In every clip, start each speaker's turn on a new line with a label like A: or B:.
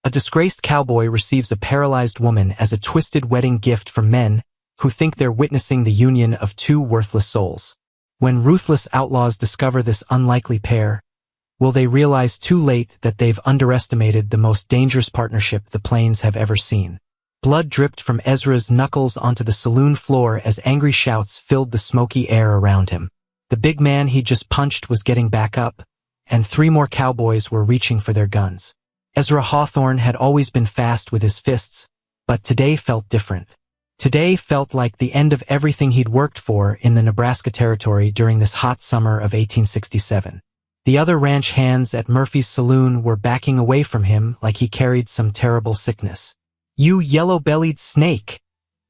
A: A disgraced cowboy receives a paralyzed woman as a twisted wedding gift from men who think they're witnessing the union of two worthless souls. When ruthless outlaws discover this unlikely pair, will they realize too late that they've underestimated the most dangerous partnership the plains have ever seen? Blood dripped from Ezra's knuckles onto the saloon floor as angry shouts filled the smoky air around him. The big man he just punched was getting back up, and 3 more cowboys were reaching for their guns. Ezra Hawthorne had always been fast with his fists, but today felt different. Today felt like the end of everything he'd worked for in the Nebraska Territory during this hot summer of 1867. The other ranch hands at Murphy's saloon were backing away from him like he carried some terrible sickness. "You yellow-bellied snake!"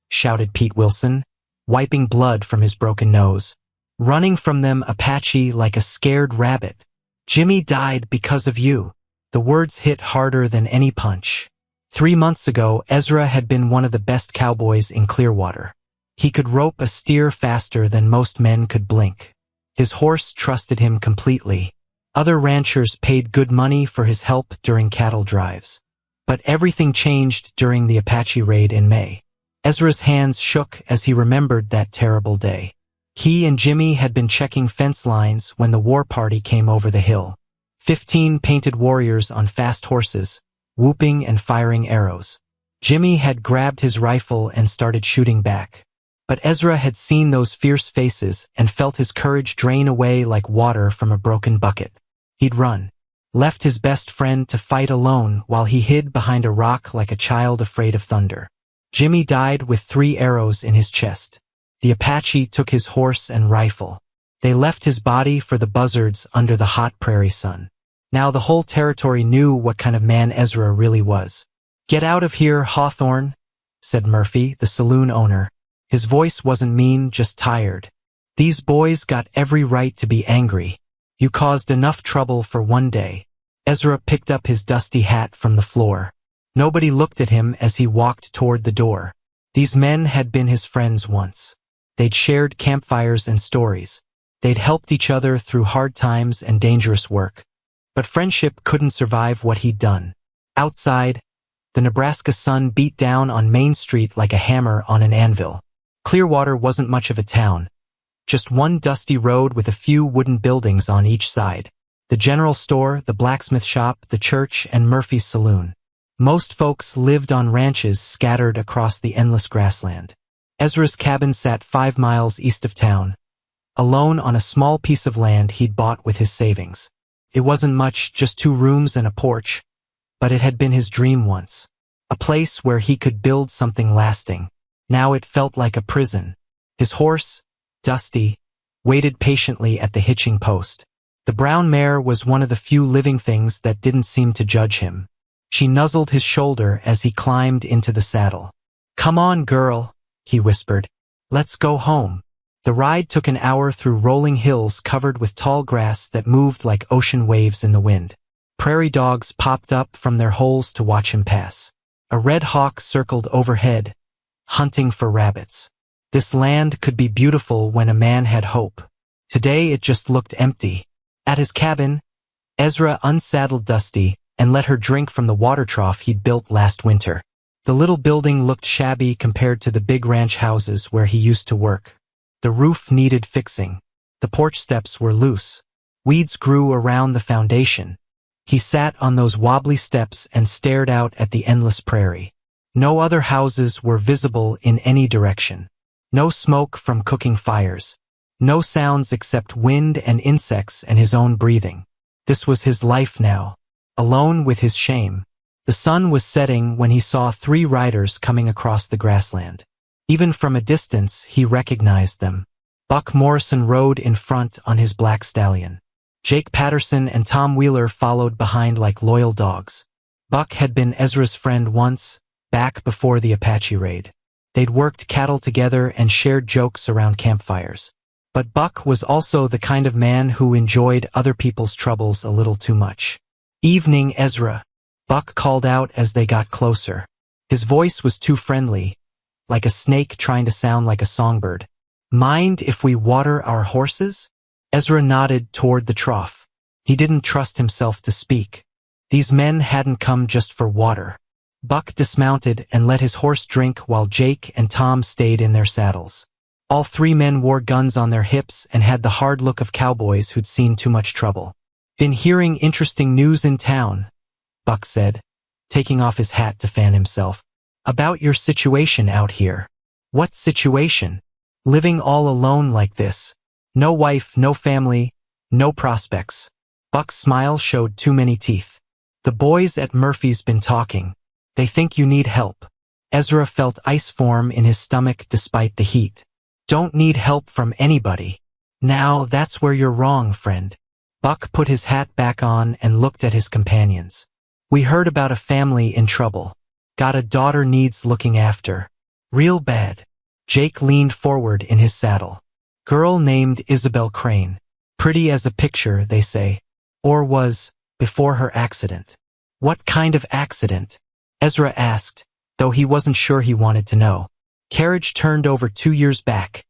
A: shouted Pete Wilson, wiping blood from his broken nose. Running from them Apache like a scared rabbit. "Jimmy died because of you." The words hit harder than any punch. 3 months ago, Ezra had been one of the best cowboys in Clearwater. He could rope a steer faster than most men could blink. His horse trusted him completely. Other ranchers paid good money for his help during cattle drives. But everything changed during the Apache raid in May. Ezra's hands shook as he remembered that terrible day. He and Jimmy had been checking fence lines when the war party came over the hill. 15 painted warriors on fast horses, whooping and firing arrows. Jimmy had grabbed his rifle and started shooting back. But Ezra had seen those fierce faces and felt his courage drain away like water from a broken bucket. He'd run. Left his best friend to fight alone while he hid behind a rock like a child afraid of thunder. Jimmy died with 3 arrows in his chest. The Apache took his horse and rifle. They left his body for the buzzards under the hot prairie sun. Now the whole territory knew what kind of man Ezra really was. "Get out of here, Hawthorne," said Murphy, the saloon owner. His voice wasn't mean, just tired. "These boys got every right to be angry. You caused enough trouble for one day." Ezra picked up his dusty hat from the floor. Nobody looked at him as he walked toward the door. These men had been his friends once. They'd shared campfires and stories. They'd helped each other through hard times and dangerous work. But friendship couldn't survive what he'd done. Outside, the Nebraska sun beat down on Main Street like a hammer on an anvil. Clearwater wasn't much of a town. Just one dusty road with a few wooden buildings on each side. The general store, the blacksmith shop, the church, and Murphy's saloon. Most folks lived on ranches scattered across the endless grassland. Ezra's cabin sat 5 miles east of town, alone on a small piece of land he'd bought with his savings. It wasn't much, just 2 rooms and a porch, but it had been his dream once. A place where he could build something lasting. Now it felt like a prison. His horse, Dusty, waited patiently at the hitching post. The brown mare was one of the few living things that didn't seem to judge him. She nuzzled his shoulder as he climbed into the saddle. "Come on, girl," he whispered. "Let's go home." The ride took an hour through rolling hills covered with tall grass that moved like ocean waves in the wind. Prairie dogs popped up from their holes to watch him pass. A red hawk circled overhead, hunting for rabbits. This land could be beautiful when a man had hope. Today it just looked empty. At his cabin, Ezra unsaddled Dusty and let her drink from the water trough he'd built last winter. The little building looked shabby compared to the big ranch houses where he used to work. The roof needed fixing. The porch steps were loose. Weeds grew around the foundation. He sat on those wobbly steps and stared out at the endless prairie. No other houses were visible in any direction. No smoke from cooking fires. No sounds except wind and insects and his own breathing. This was his life now, alone with his shame. The sun was setting when he saw 3 riders coming across the grassland. Even from a distance, he recognized them. Buck Morrison rode in front on his black stallion. Jake Patterson and Tom Wheeler followed behind like loyal dogs. Buck had been Ezra's friend once, back before the Apache raid. They'd worked cattle together and shared jokes around campfires. But Buck was also the kind of man who enjoyed other people's troubles a little too much. "Evening, Ezra," Buck called out as they got closer. His voice was too friendly, like a snake trying to sound like a songbird. "Mind if we water our horses?" Ezra nodded toward the trough. He didn't trust himself to speak. These men hadn't come just for water. Buck dismounted and let his horse drink while Jake and Tom stayed in their saddles. All three men wore guns on their hips and had the hard look of cowboys who'd seen too much trouble. "Been hearing interesting news in town," Buck said, taking off his hat to fan himself. "About your situation out here." "What situation?" "Living all alone like this. No wife, no family, no prospects." Buck's smile showed too many teeth. "The boys at Murphy's been talking. They think you need help." Ezra felt ice form in his stomach despite the heat. "Don't need help from anybody." "Now that's where you're wrong, friend." Buck put his hat back on and looked at his companions. "We heard about a family in trouble. Got a daughter needs looking after. Real bad." Jake leaned forward in his saddle. "Girl named Isabel Crane. Pretty as a picture, they say. Or was, before her accident." "What kind of accident?" Ezra asked, though he wasn't sure he wanted to know. "Carriage turned over 2 years back,"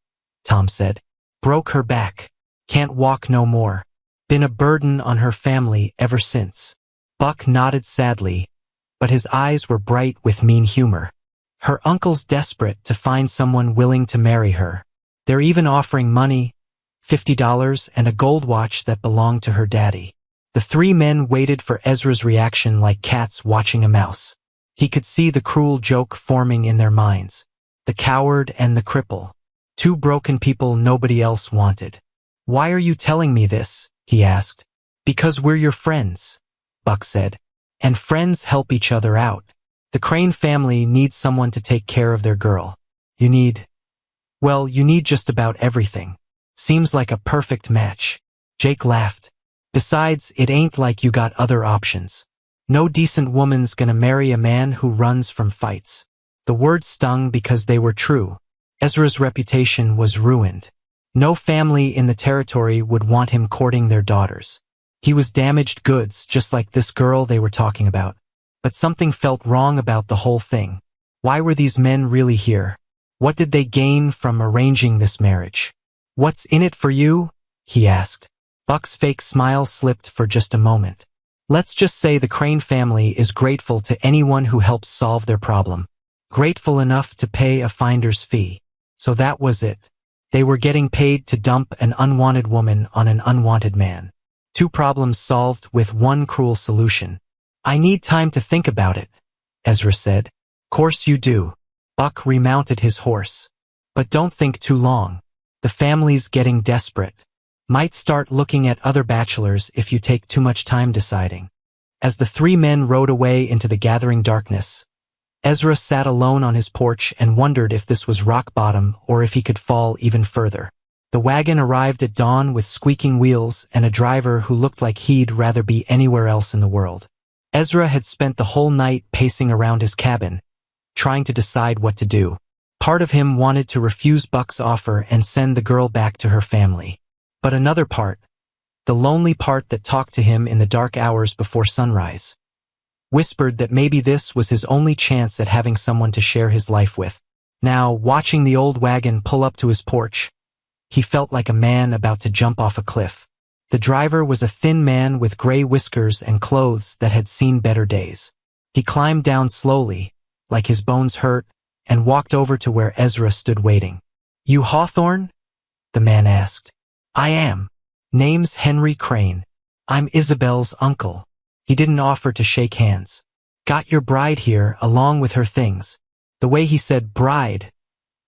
A: Tom said. "Broke her back. Can't walk no more. Been a burden on her family ever since." Buck nodded sadly, but his eyes were bright with mean humor. "Her uncle's desperate to find someone willing to marry her. They're even offering money, $50 and a gold watch that belonged to her daddy." The three men waited for Ezra's reaction like cats watching a mouse. He could see the cruel joke forming in their minds. The coward and the cripple. Two broken people nobody else wanted. "Why are you telling me this?" he asked. "Because we're your friends," Buck said. "And friends help each other out. The Crane family needs someone to take care of their girl. You need just about everything. Seems like a perfect match." Jake laughed. "Besides, it ain't like you got other options. No decent woman's gonna marry a man who runs from fights." The words stung because they were true. Ezra's reputation was ruined. No family in the territory would want him courting their daughters. He was damaged goods, just like this girl they were talking about. But something felt wrong about the whole thing. Why were these men really here? What did they gain from arranging this marriage? "What's in it for you?" he asked. Buck's fake smile slipped for just a moment. "Let's just say the Crane family is grateful to anyone who helps solve their problem. Grateful enough to pay a finder's fee." So that was it. They were getting paid to dump an unwanted woman on an unwanted man. 2 problems solved with 1 cruel solution. "I need time to think about it," Ezra said. "Course you do." Buck remounted his horse. "But don't think too long. The family's getting desperate. Might start looking at other bachelors if you take too much time deciding." As the 3 men rode away into the gathering darkness, Ezra sat alone on his porch and wondered if this was rock bottom or if he could fall even further. The wagon arrived at dawn with squeaking wheels and a driver who looked like he'd rather be anywhere else in the world. Ezra had spent the whole night pacing around his cabin, trying to decide what to do. Part of him wanted to refuse Buck's offer and send the girl back to her family. But another part, the lonely part that talked to him in the dark hours before sunrise, whispered that maybe this was his only chance at having someone to share his life with. Now, watching the old wagon pull up to his porch, he felt like a man about to jump off a cliff. The driver was a thin man with gray whiskers and clothes that had seen better days. He climbed down slowly, like his bones hurt, and walked over to where Ezra stood waiting. "You Hawthorne?" the man asked. "I am. Name's Henry Crane. I'm Isabel's uncle." He didn't offer to shake hands. "Got your bride here along with her things." The way he said bride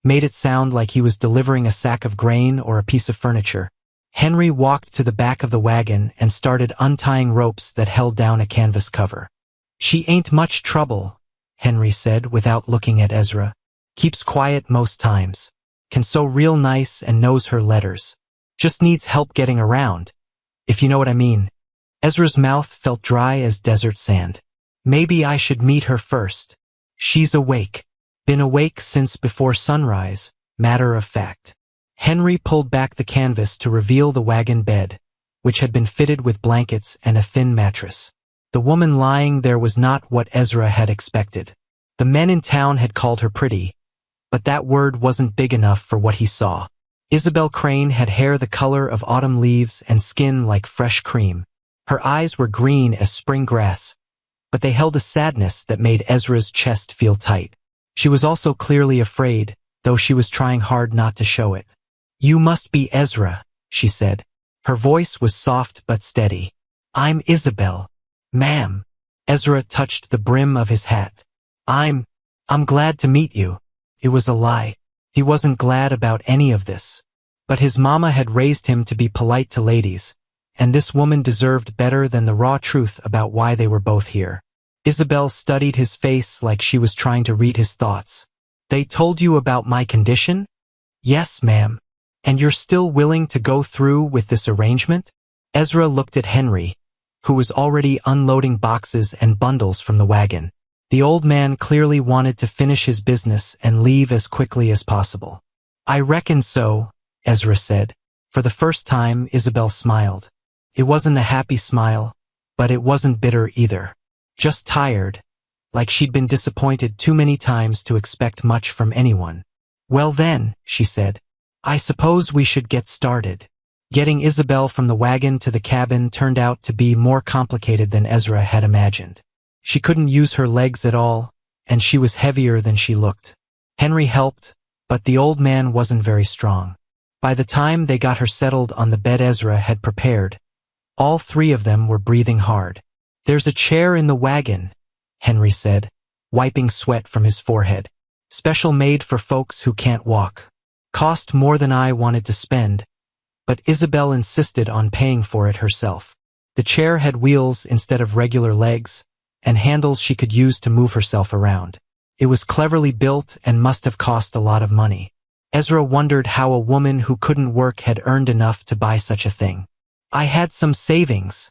A: made it sound like he was delivering a sack of grain or a piece of furniture. Henry walked to the back of the wagon and started untying ropes that held down a canvas cover. "She ain't much trouble," Henry said without looking at Ezra. "Keeps quiet most times. Can sew real nice and knows her letters. Just needs help getting around, if you know what I mean." Ezra's mouth felt dry as desert sand. "Maybe I should meet her first. She's awake. Been awake since before sunrise, matter of fact." Henry pulled back the canvas to reveal the wagon bed, which had been fitted with blankets and a thin mattress. The woman lying there was not what Ezra had expected. The men in town had called her pretty, but that word wasn't big enough for what he saw. Isabel Crane had hair the color of autumn leaves and skin like fresh cream. Her eyes were green as spring grass, but they held a sadness that made Ezra's chest feel tight. She was also clearly afraid, though she was trying hard not to show it. "You must be Ezra," she said. Her voice was soft but steady. "I'm Isabel, ma'am." Ezra touched the brim of his hat. I'm glad to meet you." It was a lie. He wasn't glad about any of this. But his mama had raised him to be polite to ladies, and this woman deserved better than the raw truth about why they were both here. Isabel studied his face like she was trying to read his thoughts. "They told you about my condition?" "Yes, ma'am." "And you're still willing to go through with this arrangement?" Ezra looked at Henry, who was already unloading boxes and bundles from the wagon. The old man clearly wanted to finish his business and leave as quickly as possible. "I reckon so," Ezra said. For the first time, Isabel smiled. It wasn't a happy smile, but it wasn't bitter either. Just tired, like she'd been disappointed too many times to expect much from anyone. "Well then," she said, "I suppose we should get started." Getting Isabel from the wagon to the cabin turned out to be more complicated than Ezra had imagined. She couldn't use her legs at all, and she was heavier than she looked. Henry helped, but the old man wasn't very strong. By the time they got her settled on the bed Ezra had prepared, all three of them were breathing hard. "There's a chair in the wagon," Henry said, wiping sweat from his forehead. "Special made for folks who can't walk. Cost more than I wanted to spend, but Isabel insisted on paying for it herself. The chair had wheels instead of regular legs, and handles she could use to move herself around. It was cleverly built and must have cost a lot of money. Ezra wondered how a woman who couldn't work had earned enough to buy such a thing. "I had some savings,"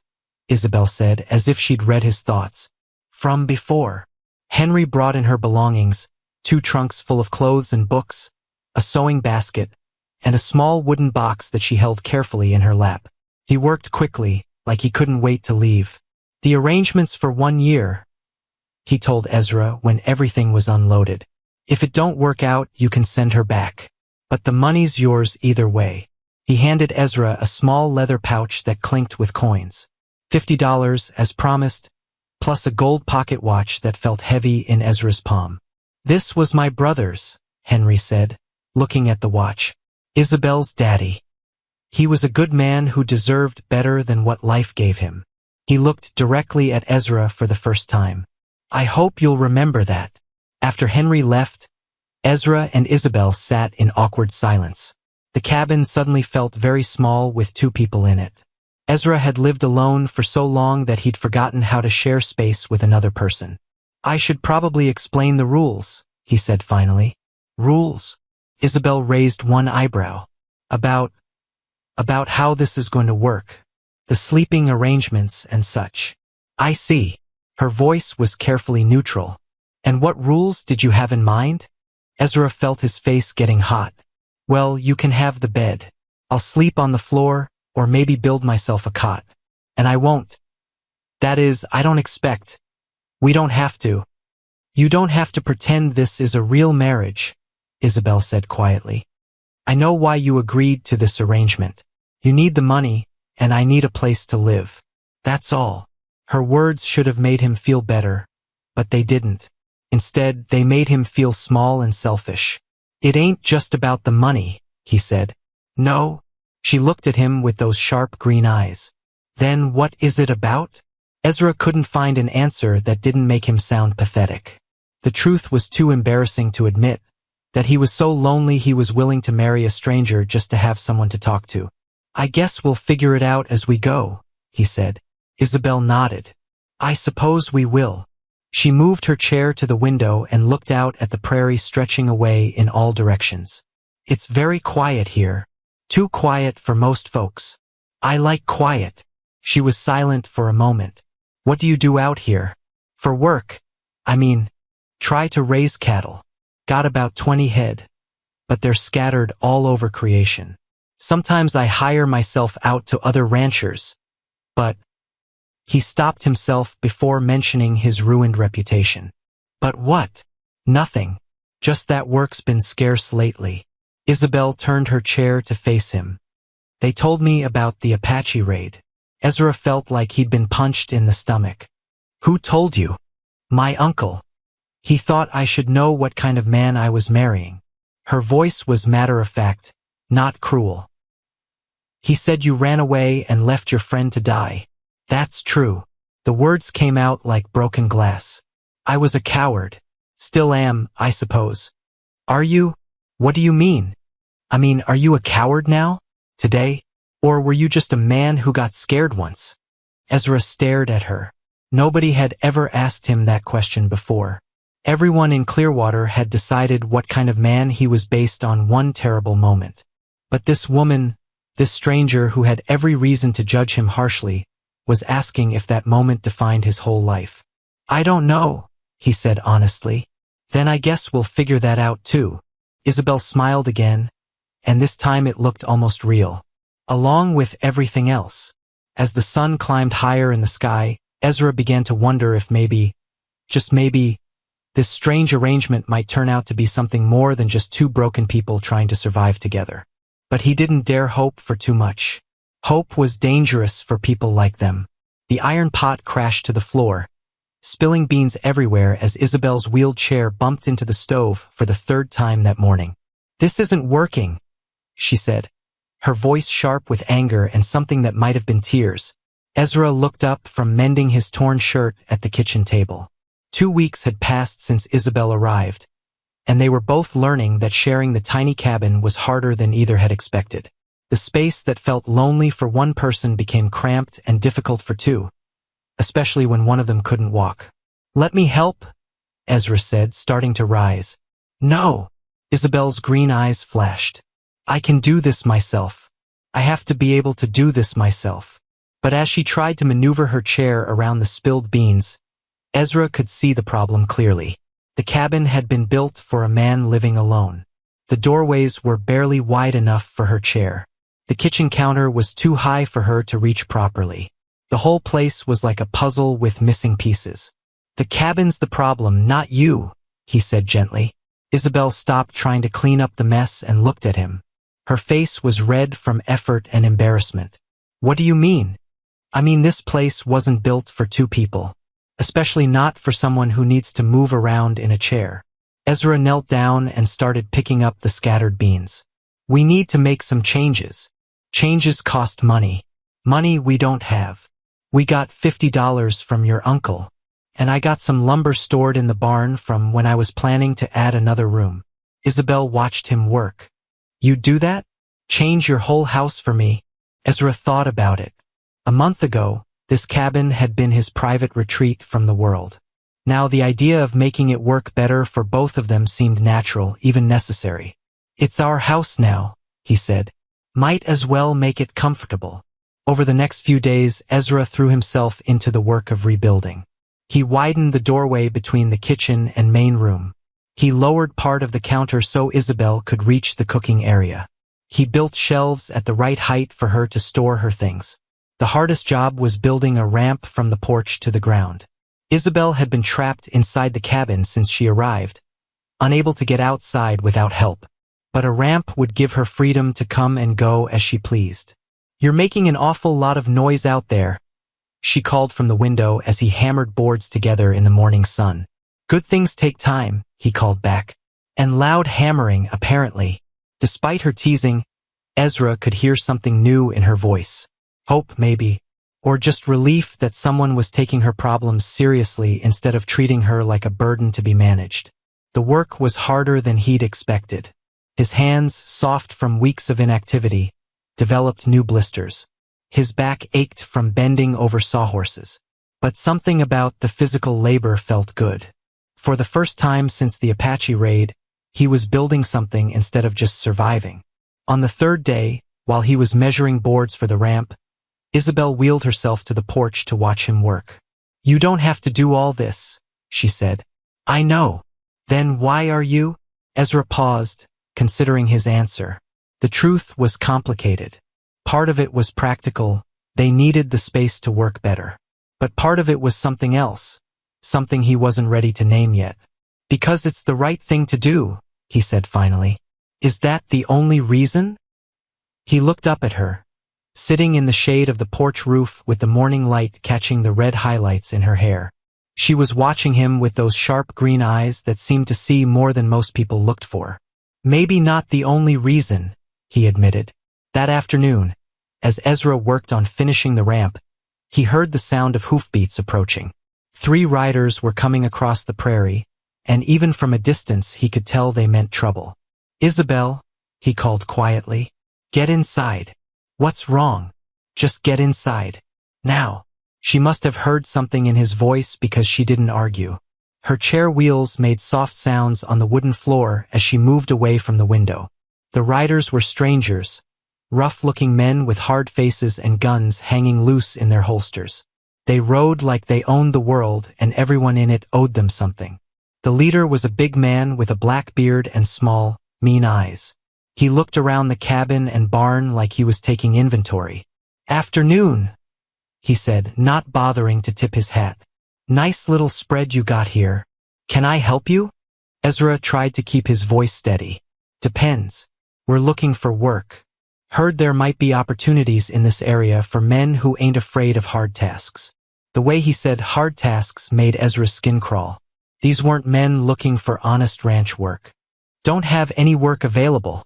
A: Isabel said, as if she'd read his thoughts. "From before." Henry brought in her belongings, 2 trunks full of clothes and books, a sewing basket, and a small wooden box that she held carefully in her lap. He worked quickly, like he couldn't wait to leave. "The arrangement's for 1 year," he told Ezra when everything was unloaded. "If it don't work out, you can send her back. But the money's yours either way." He handed Ezra a small leather pouch that clinked with coins. $50, as promised, plus a gold pocket watch that felt heavy in Ezra's palm. "This was my brother's," Henry said, looking at the watch. "Isabel's daddy. He was a good man who deserved better than what life gave him." He looked directly at Ezra for the first time. "I hope you'll remember that." After Henry left, Ezra and Isabel sat in awkward silence. The cabin suddenly felt very small with 2 people in it. Ezra had lived alone for so long that he'd forgotten how to share space with another person. "I should probably explain the rules," he said finally. "Rules?" Isabel raised one eyebrow. About how this is going to work. The sleeping arrangements and such." "I see." Her voice was carefully neutral. "And what rules did you have in mind?" Ezra felt his face getting hot. "Well, you can have the bed. I'll sleep on the floor, or maybe build myself a cot. And I won't. That is, I don't expect. We don't have to." "You don't have to pretend this is a real marriage," Isabel said quietly. "I know why you agreed to this arrangement. You need the money, and I need a place to live. That's all." Her words should have made him feel better, but they didn't. Instead, they made him feel small and selfish. "It ain't just about the money," he said. "No?" She looked at him with those sharp green eyes. "Then what is it about?" Ezra couldn't find an answer that didn't make him sound pathetic. The truth was too embarrassing to admit, that he was so lonely he was willing to marry a stranger just to have someone to talk to. "I guess we'll figure it out as we go," he said. Isabel nodded. "I suppose we will." She moved her chair to the window and looked out at the prairie stretching away in all directions. "It's very quiet here. Too quiet for most folks. I like quiet." She was silent for a moment. "What do you do out here?" "For work. I mean, try to raise cattle. Got about 20 head, but they're scattered all over creation. Sometimes I hire myself out to other ranchers, but—" He stopped himself before mentioning his ruined reputation. "But what?" "Nothing. Just that work's been scarce lately." Isabel turned her chair to face him. "They told me about the Apache raid." Ezra felt like he'd been punched in the stomach. Who told you? My uncle. He thought I should know what kind of man I was marrying. Her voice was matter-of-fact, not cruel. He said you ran away and left your friend to die. That's true. The words came out like broken glass. I was a coward. Still am, I suppose. Are you? What do you mean? I mean, are you a coward now? Today? Or were you just a man who got scared once? Ezra stared at her. Nobody had ever asked him that question before. Everyone in Clearwater had decided what kind of man he was based on one terrible moment. But this woman, this stranger who had every reason to judge him harshly, was asking if that moment defined his whole life. I don't know, he said honestly. Then I guess we'll figure that out too. Isabel smiled again, and this time it looked almost real. Along with everything else. As the sun climbed higher in the sky, Ezra began to wonder if maybe, just maybe, this strange arrangement might turn out to be something more than just two broken people trying to survive together. But he didn't dare hope for too much. Hope was dangerous for people like them. The iron pot crashed to the floor, spilling beans everywhere as Isabel's wheeled chair bumped into the stove for the third time that morning. This isn't working, she said, her voice sharp with anger and something that might have been tears. Ezra looked up from mending his torn shirt at the kitchen table. 2 weeks had passed since Isabel arrived, and they were both learning that sharing the tiny cabin was harder than either had expected. The space that felt lonely for one person became cramped and difficult for two, especially when one of them couldn't walk. Let me help, Ezra said, starting to rise. No, Isabel's green eyes flashed. I can do this myself. I have to be able to do this myself. But as she tried to maneuver her chair around the spilled beans, Ezra could see the problem clearly. The cabin had been built for a man living alone. The doorways were barely wide enough for her chair. The kitchen counter was too high for her to reach properly. The whole place was like a puzzle with missing pieces. The cabin's the problem, not you, he said gently. Isabel stopped trying to clean up the mess and looked at him. Her face was red from effort and embarrassment. What do you mean? I mean, this place wasn't built for two people, especially not for someone who needs to move around in a chair. Ezra knelt down and started picking up the scattered beans. We need to make some changes. Changes cost money. Money we don't have. We got $50 from your uncle, and I got some lumber stored in the barn from when I was planning to add another room. Isabel watched him work. You'd do that? Change your whole house for me? Ezra thought about it. A month ago, this cabin had been his private retreat from the world. Now the idea of making it work better for both of them seemed natural, even necessary. It's our house now, he said. Might as well make it comfortable. Over the next few days, Ezra threw himself into the work of rebuilding. He widened the doorway between the kitchen and main room. He lowered part of the counter so Isabel could reach the cooking area. He built shelves at the right height for her to store her things. The hardest job was building a ramp from the porch to the ground. Isabel had been trapped inside the cabin since she arrived, unable to get outside without help. But a ramp would give her freedom to come and go as she pleased. You're making an awful lot of noise out there, she called from the window as he hammered boards together in the morning sun. Good things take time, he called back. And loud hammering, apparently. Despite her teasing, Ezra could hear something new in her voice. Hope, maybe. Or just relief that someone was taking her problems seriously instead of treating her like a burden to be managed. The work was harder than he'd expected. His hands, soft from weeks of inactivity, developed new blisters. His back ached from bending over sawhorses. But something about the physical labor felt good. For the first time since the Apache raid, he was building something instead of just surviving. On the third day, while he was measuring boards for the ramp, Isabel wheeled herself to the porch to watch him work. You don't have to do all this, she said. I know. Then why are you? Ezra paused, considering his answer. The truth was complicated. Part of it was practical. They needed the space to work better. But part of it was something else, something he wasn't ready to name yet. Because it's the right thing to do, he said finally. Is that the only reason? He looked up at her, sitting in the shade of the porch roof with the morning light catching the red highlights in her hair. She was watching him with those sharp green eyes that seemed to see more than most people looked for. Maybe not the only reason, he admitted. That afternoon, as Ezra worked on finishing the ramp, he heard the sound of hoofbeats approaching. 3 riders were coming across the prairie, and even from a distance he could tell they meant trouble. "Isabel," he called quietly. "Get inside." "What's wrong?" "Just get inside. Now." She must have heard something in his voice because she didn't argue. Her chair wheels made soft sounds on the wooden floor as she moved away from the window. The riders were strangers, rough-looking men with hard faces and guns hanging loose in their holsters. They rode like they owned the world and everyone in it owed them something. The leader was a big man with a black beard and small, mean eyes. He looked around the cabin and barn like he was taking inventory. "Afternoon," he said, not bothering to tip his hat. "Nice little spread you got here. Can I help you?" Ezra tried to keep his voice steady. "Depends. We're looking for work. Heard there might be opportunities in this area for men who ain't afraid of hard tasks." The way he said hard tasks made Ezra's skin crawl. These weren't men looking for honest ranch work. "Don't have any work available,"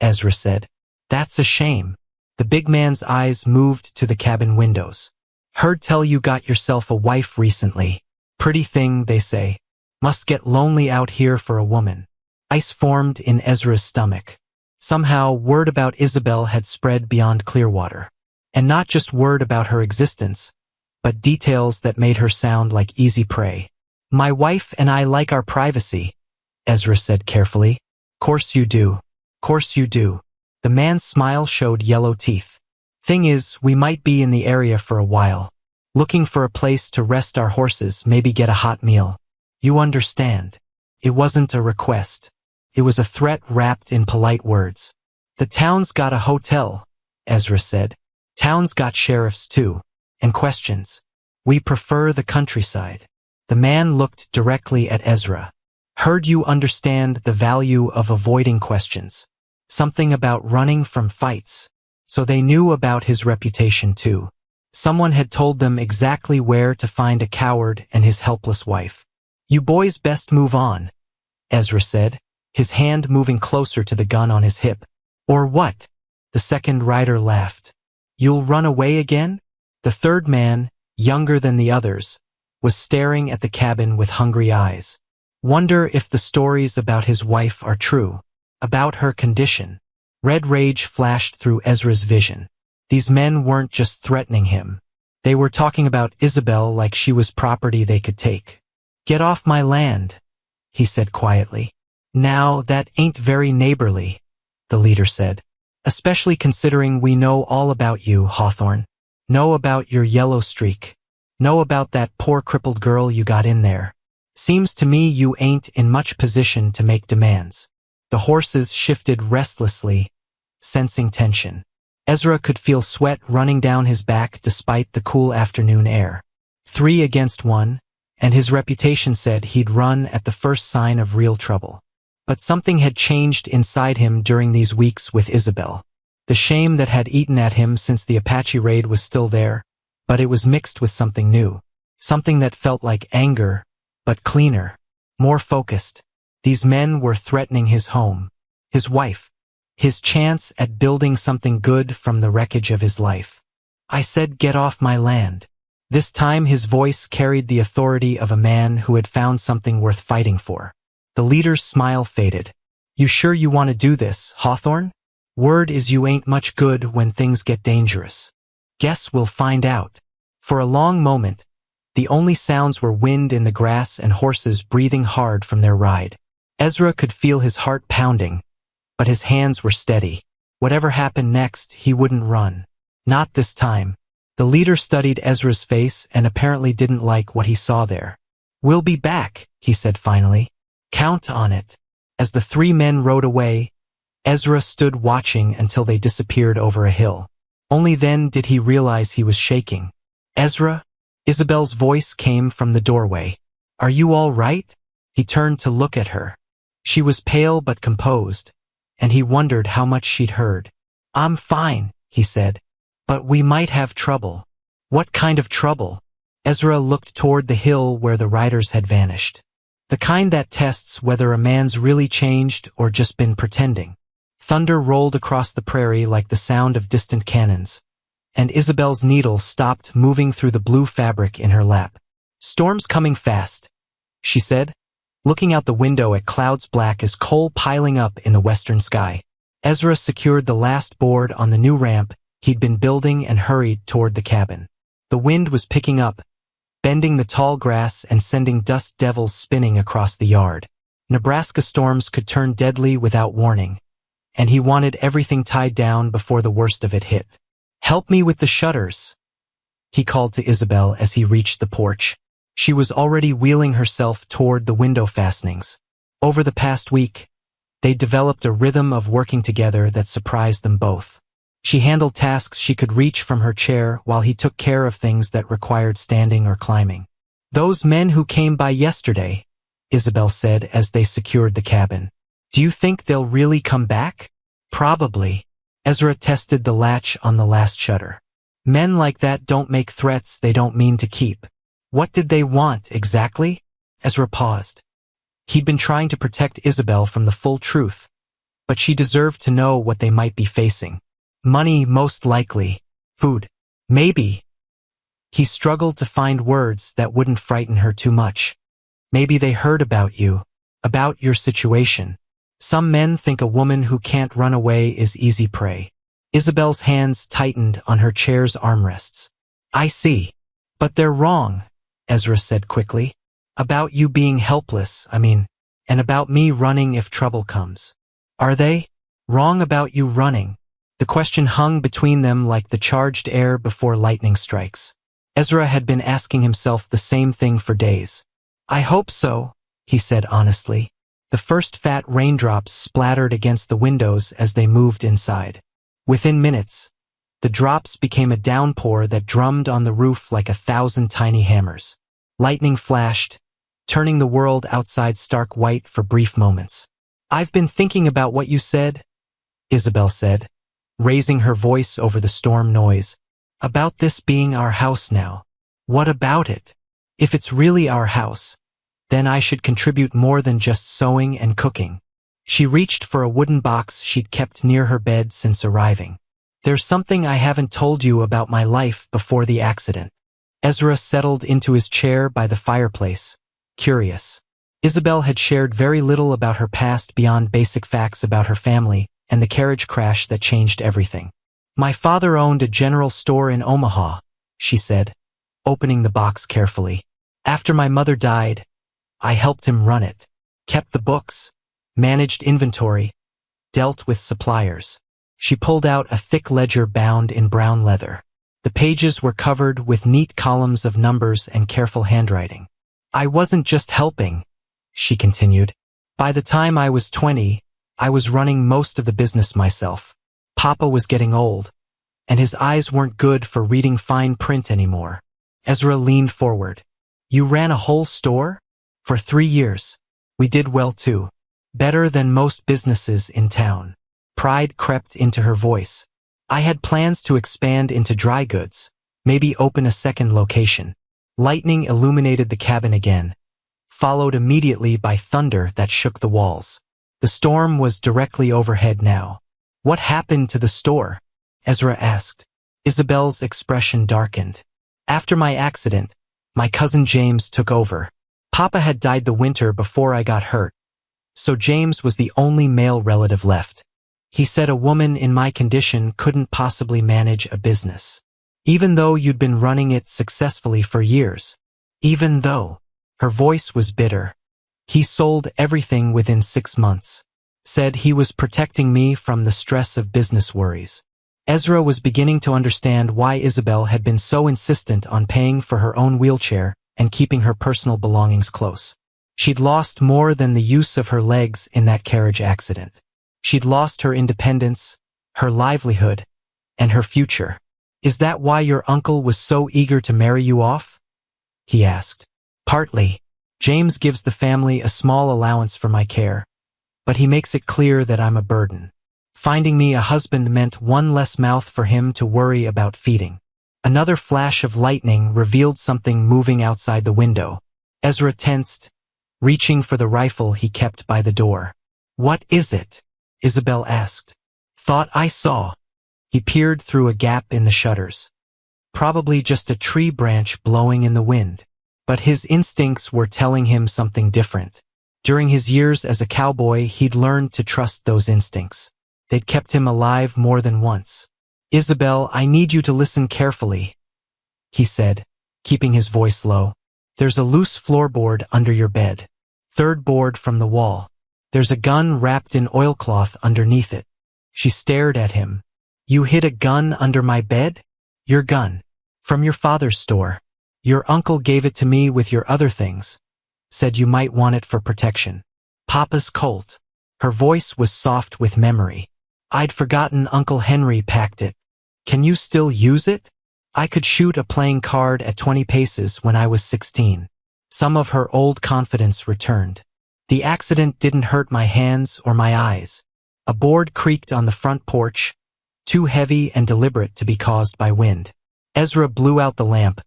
A: Ezra said. "That's a shame." The big man's eyes moved to the cabin windows. "Heard tell you got yourself a wife recently. Pretty thing, they say. Must get lonely out here for a woman." Ice formed in Ezra's stomach. Somehow, word about Isabel had spread beyond Clearwater. And not just word about her existence, but details that made her sound like easy prey. "My wife and I like our privacy," Ezra said carefully. "Course you do. Course you do." The man's smile showed yellow teeth. "Thing is, we might be in the area for a while. Looking for a place to rest our horses, maybe get a hot meal. You understand." It wasn't a request. It was a threat wrapped in polite words. "The town's got a hotel," Ezra said. "Town's got sheriffs too. And questions. We prefer the countryside." The man looked directly at Ezra. "Heard you understand the value of avoiding questions. Something about running from fights." So they knew about his reputation too. Someone had told them exactly where to find a coward and his helpless wife. "You boys best move on," Ezra said, his hand moving closer to the gun on his hip. "Or what?" The second rider laughed. "You'll run away again?" The third man, younger than the others, was staring at the cabin with hungry eyes. "Wonder if the stories about his wife are true. About her condition." Red rage flashed through Ezra's vision. These men weren't just threatening him. They were talking about Isabel like she was property they could take. "Get off my land," he said quietly. "Now, that ain't very neighborly," the leader said. "Especially considering we know all about you, Hawthorne. Know about your yellow streak. Know about that poor crippled girl you got in there. Seems to me you ain't in much position to make demands." The horses shifted restlessly, sensing tension. Ezra could feel sweat running down his back despite the cool afternoon air. 3 against 1, and his reputation said he'd run at the first sign of real trouble. But something had changed inside him during these weeks with Isabel. The shame that had eaten at him since the Apache raid was still there, but it was mixed with something new. Something that felt like anger, but cleaner, more focused. These men were threatening his home, his wife, his chance at building something good from the wreckage of his life. "I said get off my land." This time his voice carried the authority of a man who had found something worth fighting for. The leader's smile faded. "You sure you want to do this, Hawthorne? Word is you ain't much good when things get dangerous." "Guess we'll find out." For a long moment, the only sounds were wind in the grass and horses breathing hard from their ride. Ezra could feel his heart pounding, but his hands were steady. Whatever happened next, he wouldn't run. Not this time. The leader studied Ezra's face and apparently didn't like what he saw there. "We'll be back," he said finally. "Count on it." As the 3 men rode away, Ezra stood watching until they disappeared over a hill. Only then did he realize he was shaking. "Ezra?" Isabel's voice came from the doorway. "Are you all right?" He turned to look at her. She was pale but composed, and he wondered how much she'd heard. "I'm fine," he said. "But we might have trouble." "What kind of trouble?" Ezra looked toward the hill where the riders had vanished. The kind that tests whether a man's really changed or just been pretending. Thunder rolled across the prairie like the sound of distant cannons, and Isabel's needle stopped moving through the blue fabric in her lap. "Storm's coming fast," she said, looking out the window at clouds black as coal piling up in the western sky. Ezra secured the last board on the new ramp he'd been building and hurried toward the cabin. The wind was picking up, bending the tall grass and sending dust devils spinning across the yard. Nebraska storms could turn deadly without warning, and he wanted everything tied down before the worst of it hit. "Help me with the shutters," he called to Isabel as he reached the porch. She was already wheeling herself toward the window fastenings. Over the past week, they developed a rhythm of working together that surprised them both. She handled tasks she could reach from her chair while he took care of things that required standing or climbing. "Those men who came by yesterday," Isabel said as they secured the cabin. "Do you think they'll really come back?" "Probably." Ezra tested the latch on the last shutter. "Men like that don't make threats they don't mean to keep." "What did they want, exactly?" Ezra paused. He'd been trying to protect Isabel from the full truth, but she deserved to know what they might be facing. "Money, most likely. Food. Maybe." He struggled to find words that wouldn't frighten her too much. "Maybe they heard about you, about your situation. Some men think a woman who can't run away is easy prey." Isabel's hands tightened on her chair's armrests. "I see. But they're wrong," Ezra said quickly. "About you being helpless, I mean, and about me running if trouble comes." "Are they? Wrong about you running?" The question hung between them like the charged air before lightning strikes. Ezra had been asking himself the same thing for days. "I hope so," he said honestly. The first fat raindrops splattered against the windows as they moved inside. Within minutes, the drops became a downpour that drummed on the roof like 1,000 tiny hammers. Lightning flashed, turning the world outside stark white for brief moments. "I've been thinking about what you said," Isabel said, raising her voice over the storm noise. "About this being our house now. What about it? If it's really our house, then I should contribute more than just sewing and cooking." She reached for a wooden box she'd kept near her bed since arriving. "There's something I haven't told you about my life before the accident." Ezra settled into his chair by the fireplace, curious. Isabel had shared very little about her past beyond basic facts about her family and the carriage crash that changed everything. "My father owned a general store in Omaha," she said, opening the box carefully. "After my mother died, I helped him run it. Kept the books, managed inventory, dealt with suppliers." She pulled out a thick ledger bound in brown leather. The pages were covered with neat columns of numbers and careful handwriting. "I wasn't just helping," she continued. "By the time I was 20, I was running most of the business myself. Papa was getting old, and his eyes weren't good for reading fine print anymore." Ezra leaned forward. "You ran a whole store? For 3 years. We did well too. Better than most businesses in town." Pride crept into her voice. "I had plans to expand into dry goods, maybe open a second location." Lightning illuminated the cabin again, followed immediately by thunder that shook the walls. The storm was directly overhead now. "What happened to the store?" Ezra asked. Isabel's expression darkened. "After my accident, my cousin James took over. Papa had died the winter before I got hurt, so James was the only male relative left. He said a woman in my condition couldn't possibly manage a business. Even though you'd been running it successfully for years. Even though." Her voice was bitter. "He sold everything within 6 months. Said he was protecting me from the stress of business worries." Ezra was beginning to understand why Isabel had been so insistent on paying for her own wheelchair and keeping her personal belongings close. She'd lost more than the use of her legs in that carriage accident. She'd lost her independence, her livelihood, and her future. "Is that why your uncle was so eager to marry you off?" he asked. "Partly. James gives the family a small allowance for my care, but he makes it clear that I'm a burden. Finding me a husband meant one less mouth for him to worry about feeding." Another flash of lightning revealed something moving outside the window. Ezra tensed, reaching for the rifle he kept by the door. "What is it?" Isabel asked. "Thought I saw." He peered through a gap in the shutters. Probably just a tree branch blowing in the wind. But his instincts were telling him something different. During his years as a cowboy, he'd learned to trust those instincts. They'd kept him alive more than once. "Isabel, I need you to listen carefully," he said, keeping his voice low. "There's a loose floorboard under your bed. Third board from the wall. There's a gun wrapped in oilcloth underneath it." She stared at him. "You hid a gun under my bed?" "Your gun. From your father's store. Your uncle gave it to me with your other things. Said you might want it for protection." "Papa's Colt." Her voice was soft with memory. "I'd forgotten Uncle Henry packed it. Can you still use it?" "I could shoot a playing card at 20 paces when I was 16. Some of her old confidence returned. "The accident didn't hurt my hands or my eyes." A board creaked on the front porch, too heavy and deliberate to be caused by wind. Ezra blew out the lamp,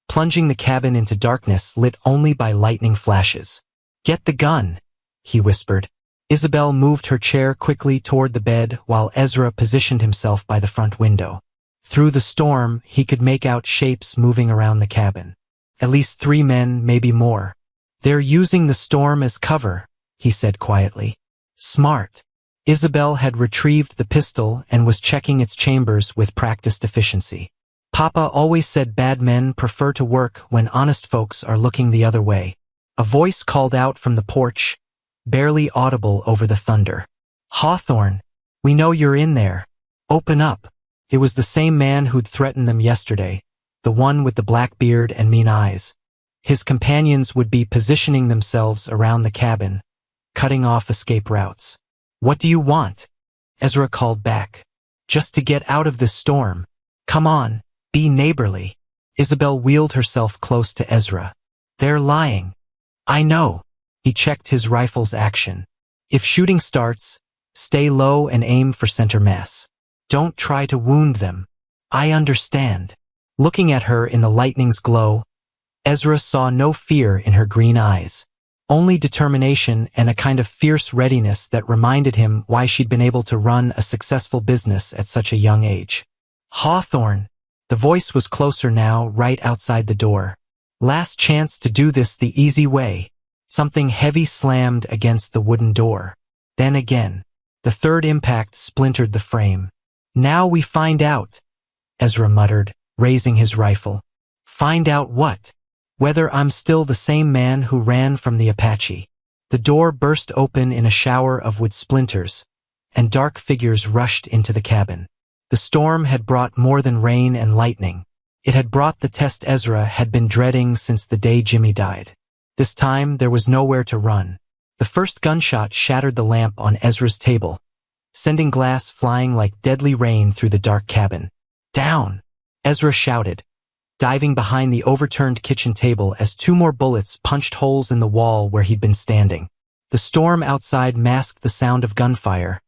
A: plunging the cabin into darkness lit only by lightning flashes. "Get the gun," he whispered. Isabel moved her chair quickly toward the bed while Ezra positioned himself by the front window. Through the storm, he could make out shapes moving around the cabin. At least 3 men, maybe more. "They're using the storm as cover," he said quietly. "Smart." Isabel had retrieved the pistol and was checking its chambers with practiced efficiency. "Papa always said bad men prefer to work when honest folks are looking the other way." A voice called out from the porch, barely audible over the thunder. "Hawthorne, we know you're in there. Open up." It was the same man who'd threatened them yesterday, the one with the black beard and mean eyes. His companions would be positioning themselves around the cabin, cutting off escape routes. "What do you want?" Ezra called back. "Just to get out of this storm. Come on, be neighborly." Isabel wheeled herself close to Ezra. "They're lying." "I know." He checked his rifle's action. "If shooting starts, stay low and aim for center mass. Don't try to wound them." "I understand." Looking at her in the lightning's glow, Ezra saw no fear in her green eyes. Only determination and a kind of fierce readiness that reminded him why she'd been able to run a successful business at such a young age. "Hawthorne." The voice was closer now, right outside the door. "Last chance to do this the easy way." Something heavy slammed against the wooden door. Then again. The third impact splintered the frame. "Now we find out," Ezra muttered, raising his rifle. "Find out what?" "Whether I'm still the same man who ran from the Apache." The door burst open in a shower of wood splinters, and dark figures rushed into the cabin. The storm had brought more than rain and lightning. It had brought the test Ezra had been dreading since the day Jimmy died. This time there was nowhere to run. The first gunshot shattered the lamp on Ezra's table, sending glass flying like deadly rain through the dark cabin. "Down!" Ezra shouted, diving behind the overturned kitchen table as 2 more bullets punched holes in the wall where he'd been standing. The storm outside masked the sound of gunfire,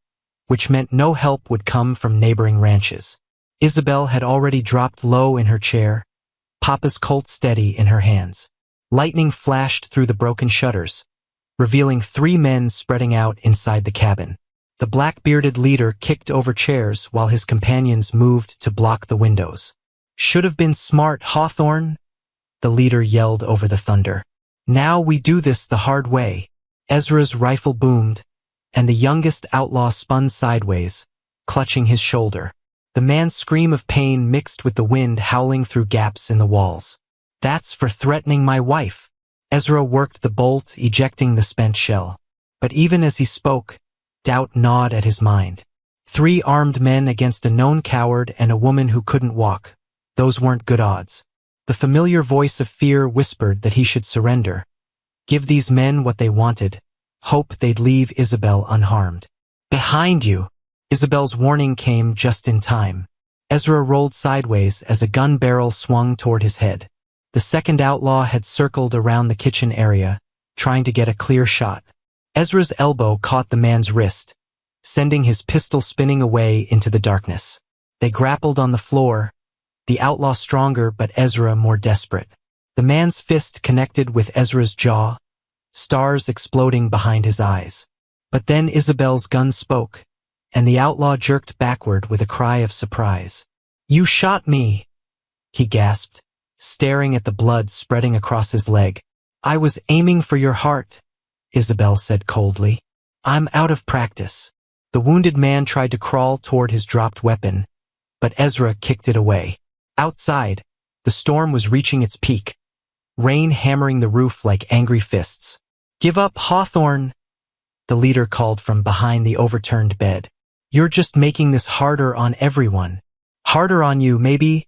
A: which meant no help would come from neighboring ranches. Isabel had already dropped low in her chair, Papa's Colt steady in her hands. Lightning flashed through the broken shutters, revealing 3 men spreading out inside the cabin. The black-bearded leader kicked over chairs while his companions moved to block the windows. "Should have been smart, Hawthorne," the leader yelled over the thunder. "Now we do this the hard way." Ezra's rifle boomed, and the youngest outlaw spun sideways, clutching his shoulder. The man's scream of pain mixed with the wind howling through gaps in the walls. "That's for threatening my wife." Ezra worked the bolt, ejecting the spent shell. But even as he spoke, doubt gnawed at his mind. 3 armed men against a known coward and a woman who couldn't walk. Those weren't good odds. The familiar voice of fear whispered that he should surrender. Give these men what they wanted. Hope they'd leave Isabel unharmed. "Behind you!" Isabel's warning came just in time. Ezra rolled sideways as a gun barrel swung toward his head. The second outlaw had circled around the kitchen area, trying to get a clear shot. Ezra's elbow caught the man's wrist, sending his pistol spinning away into the darkness. They grappled on the floor, the outlaw stronger but Ezra more desperate. The man's fist connected with Ezra's jaw, stars exploding behind his eyes. But then Isabel's gun spoke, and the outlaw jerked backward with a cry of surprise. "You shot me," he gasped, staring at the blood spreading across his leg. "I was aiming for your heart," Isabel said coldly. "I'm out of practice." The wounded man tried to crawl toward his dropped weapon, but Ezra kicked it away. Outside, the storm was reaching its peak, rain hammering the roof like angry fists. "Give up, Hawthorne," the leader called from behind the overturned bed. "You're just making this harder on everyone." "Harder on you, maybe,"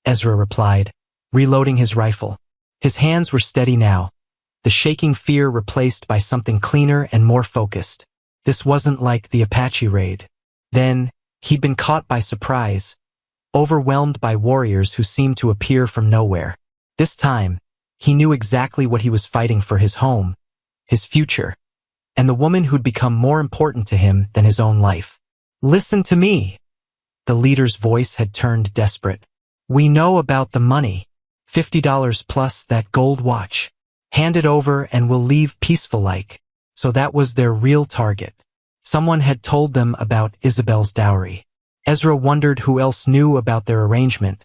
A: Ezra replied, reloading his rifle. His hands were steady now, the shaking fear replaced by something cleaner and more focused. This wasn't like the Apache raid. Then, he'd been caught by surprise, overwhelmed by warriors who seemed to appear from nowhere. This time, he knew exactly what he was fighting for: his home, his future, and the woman who'd become more important to him than his own life. "Listen to me." The leader's voice had turned desperate. "We know about the money. $50 plus that gold watch. Hand it over and we'll leave peaceful-like." So that was their real target. Someone had told them about Isabel's dowry. Ezra wondered who else knew about their arrangement,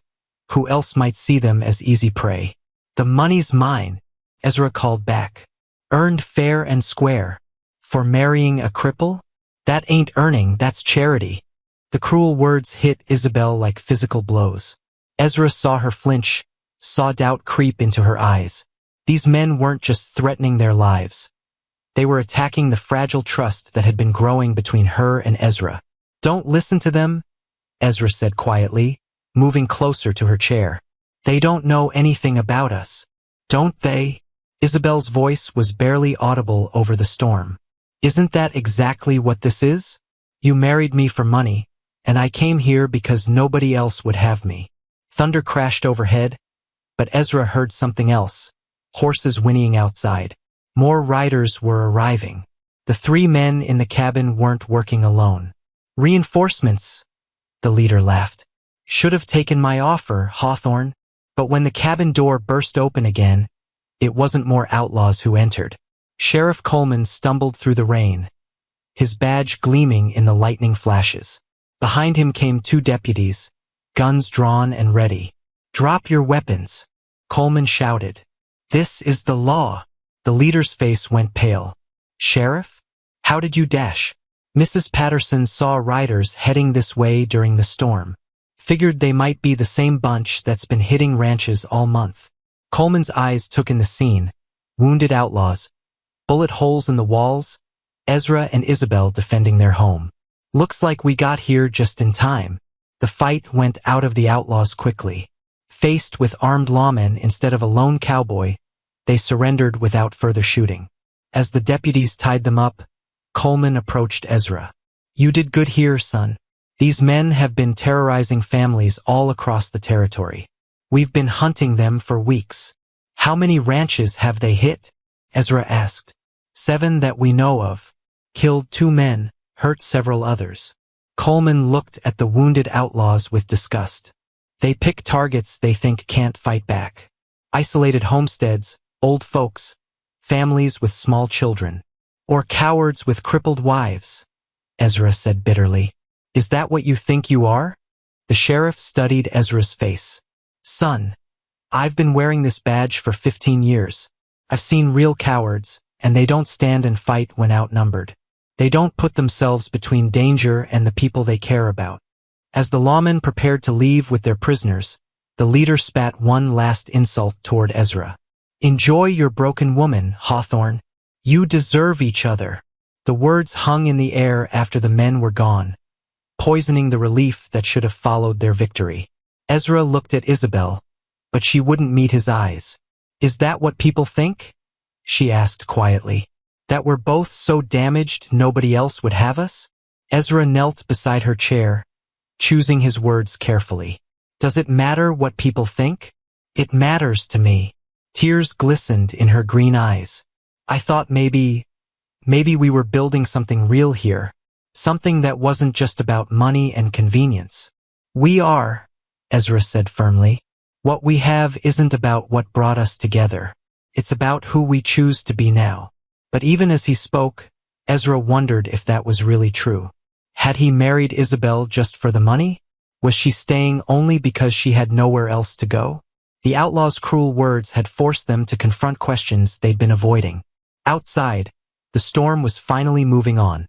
A: who else might see them as easy prey. "The money's mine," Ezra called back. "Earned fair and square. For marrying a cripple? That ain't earning, that's charity." The cruel words hit Isabel like physical blows. Ezra saw her flinch, saw doubt creep into her eyes. These men weren't just threatening their lives. They were attacking the fragile trust that had been growing between her and Ezra. "Don't listen to them," Ezra said quietly, moving closer to her chair. "They don't know anything about us." "Don't they?" Isabel's voice was barely audible over the storm. "Isn't that exactly what this is? You married me for money, and I came here because nobody else would have me." Thunder crashed overhead, but Ezra heard something else: horses whinnying outside. More riders were arriving. The three men in the cabin weren't working alone. "Reinforcements," the leader laughed. "Should have taken my offer, Hawthorne." But when the cabin door burst open again, it wasn't more outlaws who entered. Sheriff Coleman stumbled through the rain, his badge gleaming in the lightning flashes. Behind him came two deputies, guns drawn and ready. "Drop your weapons," Coleman shouted. "This is the law." The leader's face went pale. "Sheriff? How did you dash?" Mrs. Patterson saw riders heading this way during the storm. Figured they might be the same bunch that's been hitting ranches all month. Coleman's eyes took in the scene: wounded outlaws, bullet holes in the walls, Ezra and Isabel defending their home. "Looks like we got here just in time." The fight went out of the outlaws quickly. Faced with armed lawmen instead of a lone cowboy, they surrendered without further shooting. As the deputies tied them up, Coleman approached Ezra. "You did good here, son. These men have been terrorizing families all across the territory. We've been hunting them for weeks." "How many ranches have they hit?" Ezra asked. 7 that we know of. Killed 2 men, hurt several others." Coleman looked at the wounded outlaws with disgust. "They pick targets they think can't fight back. Isolated homesteads, old folks, families with small children, or cowards with crippled wives," Ezra said bitterly. "Is that what you think you are?" The sheriff studied Ezra's face. "Son, I've been wearing this badge for 15 years. I've seen real cowards, and they don't stand and fight when outnumbered. They don't put themselves between danger and the people they care about." As the lawmen prepared to leave with their prisoners, the leader spat one last insult toward Ezra. "Enjoy your broken woman, Hawthorne. You deserve each other." The words hung in the air after the men were gone, poisoning the relief that should have followed their victory. Ezra looked at Isabel, but she wouldn't meet his eyes. "Is that what people think?" she asked quietly. "That we're both so damaged nobody else would have us?" Ezra knelt beside her chair, choosing his words carefully. "Does it matter what people think?" "It matters to me." Tears glistened in her green eyes. "I thought maybe we were building something real here. Something that wasn't just about money and convenience." "We are," Ezra said firmly. What we have isn't about what brought us together. It's about who we choose to be now. But even as he spoke, Ezra wondered if that was really true. Had he married Isabel just for the money? Was she staying only because she had nowhere else to go? The outlaw's cruel words had forced them to confront questions they'd been avoiding. Outside, the storm was finally moving on,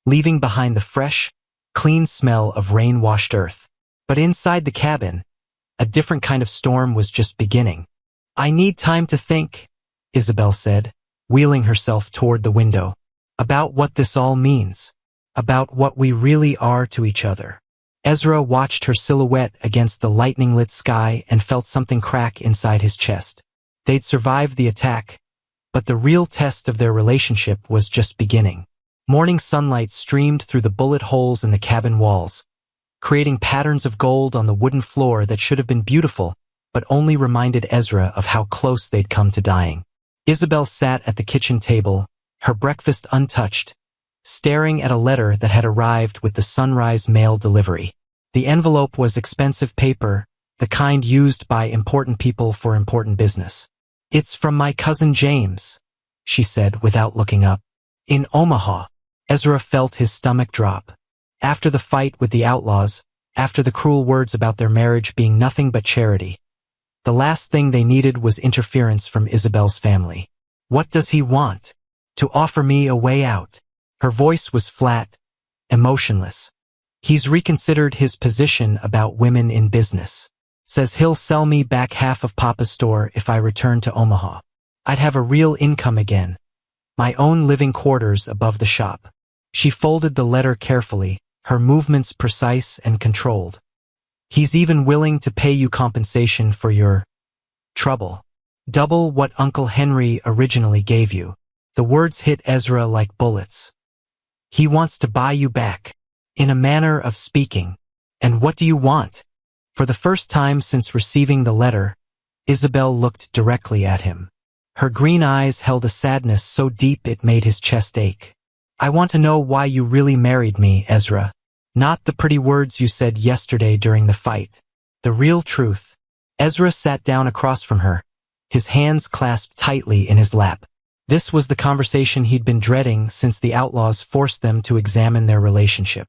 A: leaving behind the fresh, clean smell of rain-washed earth. But inside the cabin, a different kind of storm was just beginning. I need time to think, Isabel said, wheeling herself toward the window, about what this all means, about what we really are to each other. Ezra watched her silhouette against the lightning-lit sky and felt something crack inside his chest. They'd survived the attack, but the real test of their relationship was just beginning. Morning sunlight streamed through the bullet holes in the cabin walls, creating patterns of gold on the wooden floor that should have been beautiful, but only reminded Ezra of how close they'd come to dying. Isabel sat at the kitchen table, her breakfast untouched, staring at a letter that had arrived with the sunrise mail delivery. The envelope was expensive paper, the kind used by important people for important business. It's from my cousin James, she said without looking up. In Omaha. Ezra felt his stomach drop. After the fight with the outlaws, after the cruel words about their marriage being nothing but charity, the last thing they needed was interference from Isabel's family. What does he want? To offer me a way out. Her voice was flat, emotionless. He's reconsidered his position about women in business. Says he'll sell me back half of Papa's store if I return to Omaha. I'd have a real income again. My own living quarters above the shop. She folded the letter carefully, her movements precise and controlled. He's even willing to pay you compensation for your trouble. Double what Uncle Henry originally gave you. The words hit Ezra like bullets. He wants to buy you back. In a manner of speaking. And what do you want? For the first time since receiving the letter, Isabel looked directly at him. Her green eyes held a sadness so deep it made his chest ache. I want to know why you really married me, Ezra. Not the pretty words you said yesterday during the fight. The real truth. Ezra sat down across from her, his hands clasped tightly in his lap. This was the conversation he'd been dreading since the outlaws forced them to examine their relationship.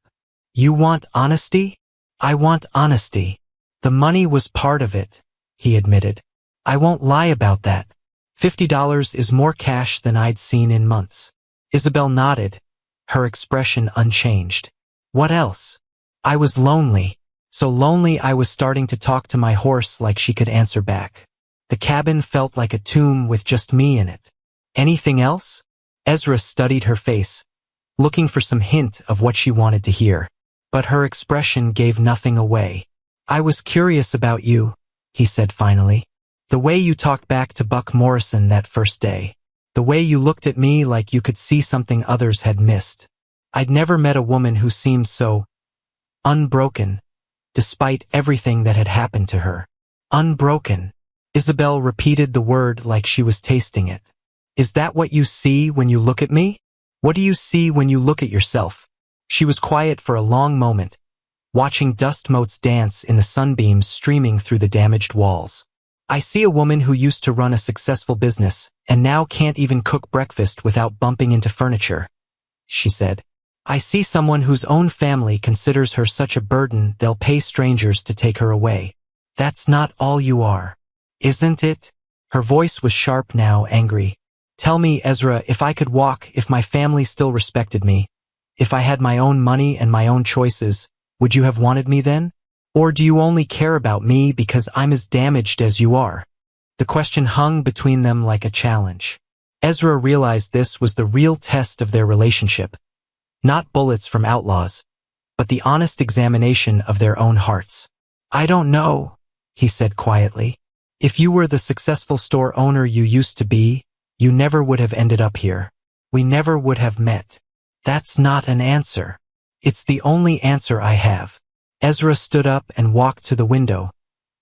A: You want honesty? I want honesty. The money was part of it, he admitted. I won't lie about that. $50 is more cash than I'd seen in months. Isabel nodded, her expression unchanged. What else? I was lonely. So lonely I was starting to talk to my horse like she could answer back. The cabin felt like a tomb with just me in it. Anything else? Ezra studied her face, looking for some hint of what she wanted to hear. But her expression gave nothing away. I was curious about you, he said finally. The way you talked back to Buck Morrison that first day. The way you looked at me like you could see something others had missed. I'd never met a woman who seemed so unbroken, despite everything that had happened to her. Unbroken. Isabel repeated the word like she was tasting it. Is that what you see when you look at me? What do you see when you look at yourself? She was quiet for a long moment, watching dust motes dance in the sunbeams streaming through the damaged walls. I see a woman who used to run a successful business and now can't even cook breakfast without bumping into furniture, she said. I see someone whose own family considers her such a burden they'll pay strangers to take her away. That's not all you are, isn't it? Her voice was sharp now, angry. Tell me, Ezra, if I could walk, if my family still respected me, if I had my own money and my own choices, would you have wanted me then? Or do you only care about me because I'm as damaged as you are? The question hung between them like a challenge. Ezra realized this was the real test of their relationship. Not bullets from outlaws, but the honest examination of their own hearts. I don't know, he said quietly. If you were the successful store owner you used to be, you never would have ended up here. We never would have met. That's not an answer. It's the only answer I have. Ezra stood up and walked to the window,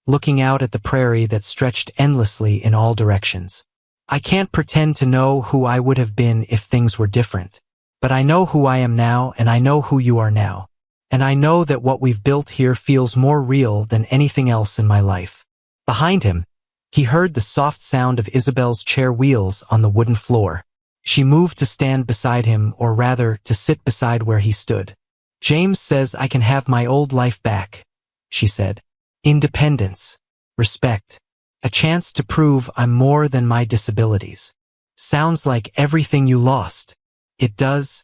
A: looking out at the prairie that stretched endlessly in all directions. I can't pretend to know who I would have been if things were different. But I know who I am now and I know who you are now. And I know that what we've built here feels more real than anything else in my life. Behind him, he heard the soft sound of Isabel's chair wheels on the wooden floor. She moved to stand beside him, or rather, to sit beside where he stood. James says I can have my old life back, she said. Independence, respect, a chance to prove I'm more than my disabilities. Sounds like everything you lost. It does,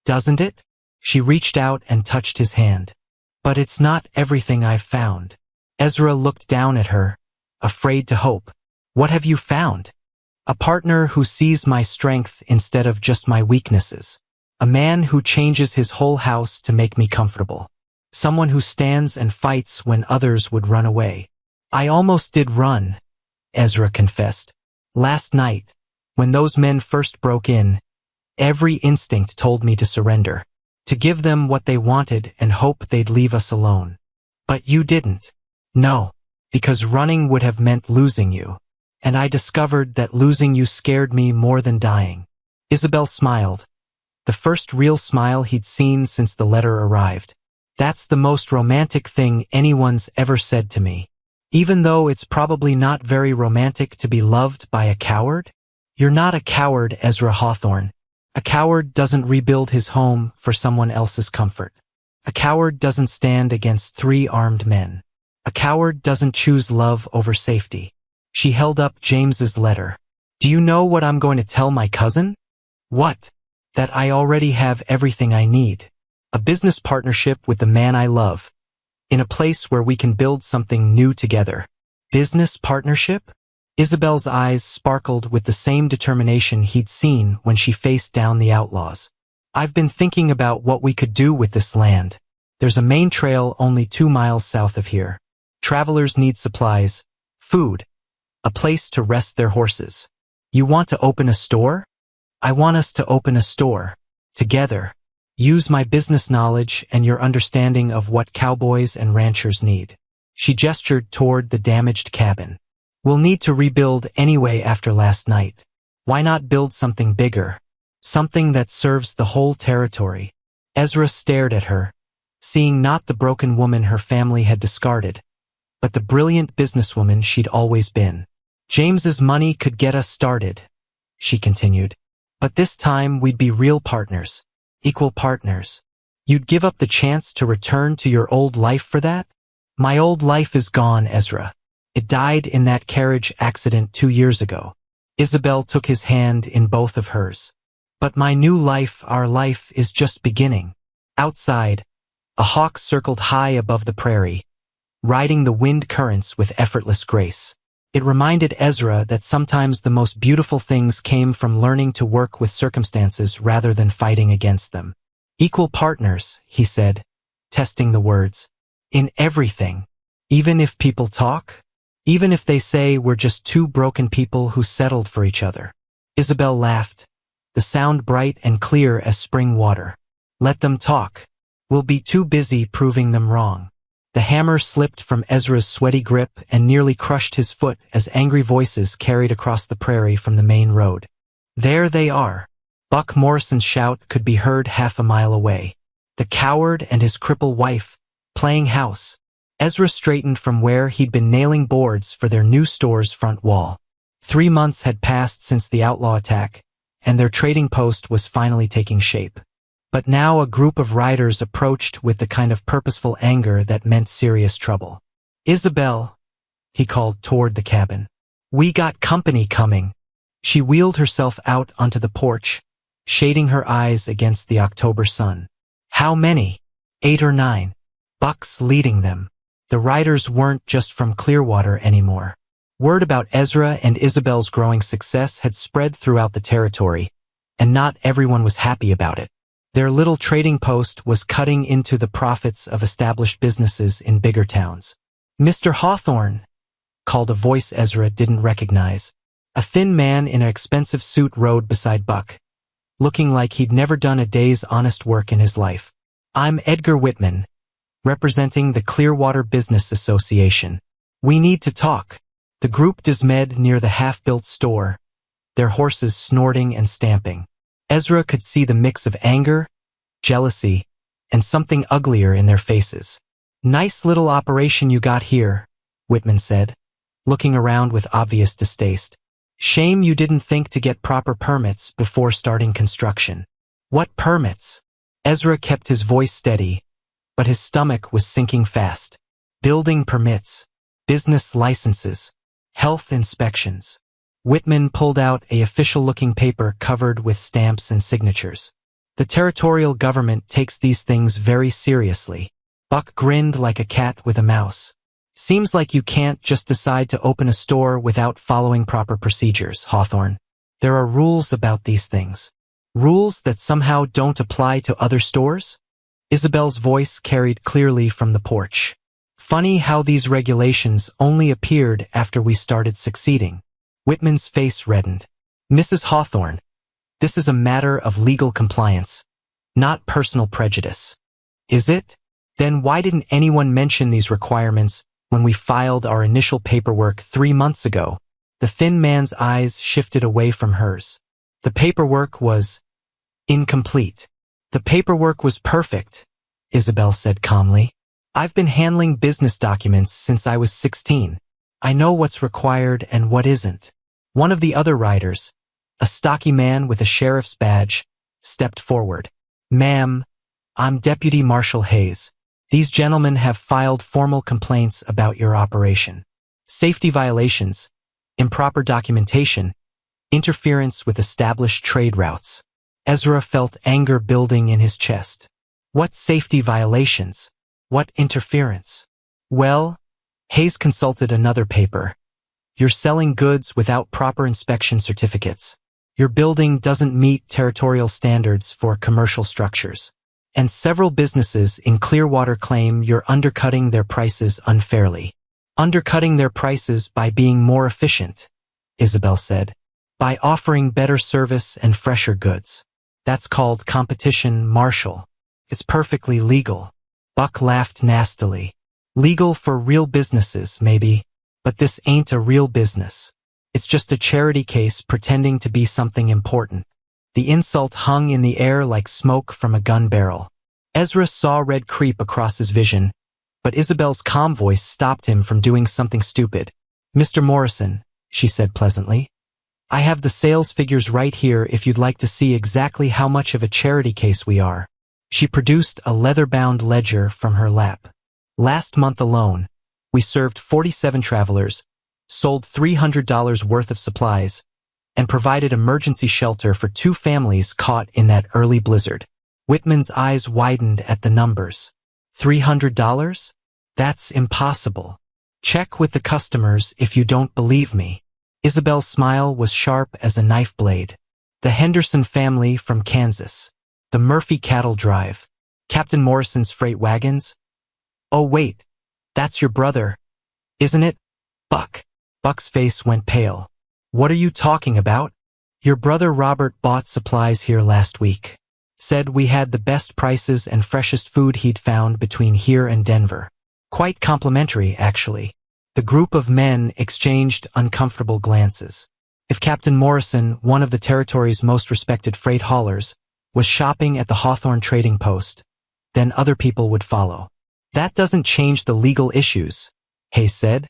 A: doesn't it? She reached out and touched his hand. But it's not everything I've found. Ezra looked down at her, afraid to hope. What have you found? A partner who sees my strength instead of just my weaknesses. A man who changes his whole house to make me comfortable. Someone who stands and fights when others would run away. I almost did run, Ezra confessed. Last night, when those men first broke in, every instinct told me to surrender, to give them what they wanted and hope they'd leave us alone. But you didn't. No, because running would have meant losing you. And I discovered that losing you scared me more than dying. Isabel smiled, the first real smile he'd seen since the letter arrived. That's the most romantic thing anyone's ever said to me. Even though it's probably not very romantic to be loved by a coward? You're not a coward, Ezra Hawthorne. A coward doesn't rebuild his home for someone else's comfort. A coward doesn't stand against 3 armed men. A coward doesn't choose love over safety. She held up James's letter. Do you know what I'm going to tell my cousin? What? That I already have everything I need. A business partnership with the man I love. In a place where we can build something new together. Business partnership? Isabel's eyes sparkled with the same determination he'd seen when she faced down the outlaws. I've been thinking about what we could do with this land. There's a main trail only 2 miles south of here. Travelers need supplies, food, a place to rest their horses. You want to open a store? I want us to open a store. Together. Use my business knowledge and your understanding of what cowboys and ranchers need. She gestured toward the damaged cabin. We'll need to rebuild anyway after last night. Why not build something bigger? Something that serves the whole territory. Ezra stared at her, seeing not the broken woman her family had discarded, but the brilliant businesswoman she'd always been. James's money could get us started, she continued. But this time we'd be real partners, equal partners. You'd give up the chance to return to your old life for that? My old life is gone, Ezra. It died in that carriage accident 2 years ago. Isabel took his hand in both of hers. But my new life, our life, is just beginning. Outside, a hawk circled high above the prairie, riding the wind currents with effortless grace. It reminded Ezra that sometimes the most beautiful things came from learning to work with circumstances rather than fighting against them. Equal partners, he said, testing the words. In everything. Even if people talk? Even if they say we're just 2 broken people who settled for each other. Isabel laughed, the sound bright and clear as spring water. Let them talk. We'll be too busy proving them wrong. The hammer slipped from Ezra's sweaty grip and nearly crushed his foot as angry voices carried across the prairie from the main road. There they are. Buck Morrison's shout could be heard half a mile away. The coward and his cripple wife, playing house. Ezra straightened from where he'd been nailing boards for their new store's front wall. 3 months had passed since the outlaw attack, and their trading post was finally taking shape. But now a group of riders approached with the kind of purposeful anger that meant serious trouble. Isabel, he called toward the cabin. We got company coming. She wheeled herself out onto the porch, shading her eyes against the October sun. How many? 8 or 9. Bucks leading them. The riders weren't just from Clearwater anymore. Word about Ezra and Isabel's growing success had spread throughout the territory, and not everyone was happy about it. Their little trading post was cutting into the profits of established businesses in bigger towns. Mr. Hawthorne, called a voice Ezra didn't recognize. A thin man in an expensive suit rode beside Buck, looking like he'd never done a day's honest work in his life. I'm Edgar Whitman, representing the Clearwater Business Association. We need to talk. The group dismed near the half-built store, their horses snorting and stamping. Ezra could see the mix of anger, jealousy, and something uglier in their faces. "Nice little operation you got here," Whitman said, looking around with obvious distaste. "Shame you didn't think to get proper permits before starting construction." "What permits?" Ezra kept his voice steady, but his stomach was sinking fast. "Building permits, business licenses, health inspections." Whitman pulled out an official-looking paper covered with stamps and signatures. "The territorial government takes these things very seriously." Buck grinned like a cat with a mouse. "Seems like you can't just decide to open a store without following proper procedures, Hawthorne. There are rules about these things." "Rules that somehow don't apply to other stores?" Isabel's voice carried clearly from the porch. "Funny how these regulations only appeared after we started succeeding." Whitman's face reddened. "Mrs. Hawthorne, this is a matter of legal compliance, not personal prejudice." "Is it? Then why didn't anyone mention these requirements when we filed our initial paperwork 3 months ago?" The thin man's eyes shifted away from hers. "The paperwork was incomplete." "The paperwork was perfect," Isabel said calmly. "I've been handling business documents since I was 16. I know what's required and what isn't." One of the other riders, a stocky man with a sheriff's badge, stepped forward. "Ma'am, I'm Deputy Marshal Hayes. These gentlemen have filed formal complaints about your operation. Safety violations, improper documentation, interference with established trade routes." Ezra felt anger building in his chest. "What safety violations? What interference?" "Well," Hayes consulted another paper. "You're selling goods without proper inspection certificates. Your building doesn't meet territorial standards for commercial structures. And several businesses in Clearwater claim you're undercutting their prices unfairly." "Undercutting their prices by being more efficient," Isabel said. "By offering better service and fresher goods. That's called competition, Marshal. It's perfectly legal." Buck laughed nastily. "Legal for real businesses, maybe. But this ain't a real business. It's just a charity case pretending to be something important." The insult hung in the air like smoke from a gun barrel. Ezra saw red creep across his vision, but Isabel's calm voice stopped him from doing something stupid. "Mr. Morrison," she said pleasantly, "I have the sales figures right here if you'd like to see exactly how much of a charity case we are." She produced a leather-bound ledger from her lap. "Last month alone, we served 47 travelers, sold $300 worth of supplies, and provided emergency shelter for 2 families caught in that early blizzard." Whitman's eyes widened at the numbers. $300? That's impossible. Check with the customers if you don't believe me. Isabel's smile was sharp as a knife blade. "The Henderson family from Kansas. The Murphy Cattle Drive. Captain Morrison's freight wagons. Oh wait, that's your brother, isn't it, Buck?" Buck's face went pale. "What are you talking about?" "Your brother Robert bought supplies here last week. Said we had the best prices and freshest food he'd found between here and Denver. Quite complimentary, actually." The group of men exchanged uncomfortable glances. If Captain Morrison, one of the territory's most respected freight haulers, was shopping at the Hawthorne Trading Post, then other people would follow. "That doesn't change the legal issues," Hayes said,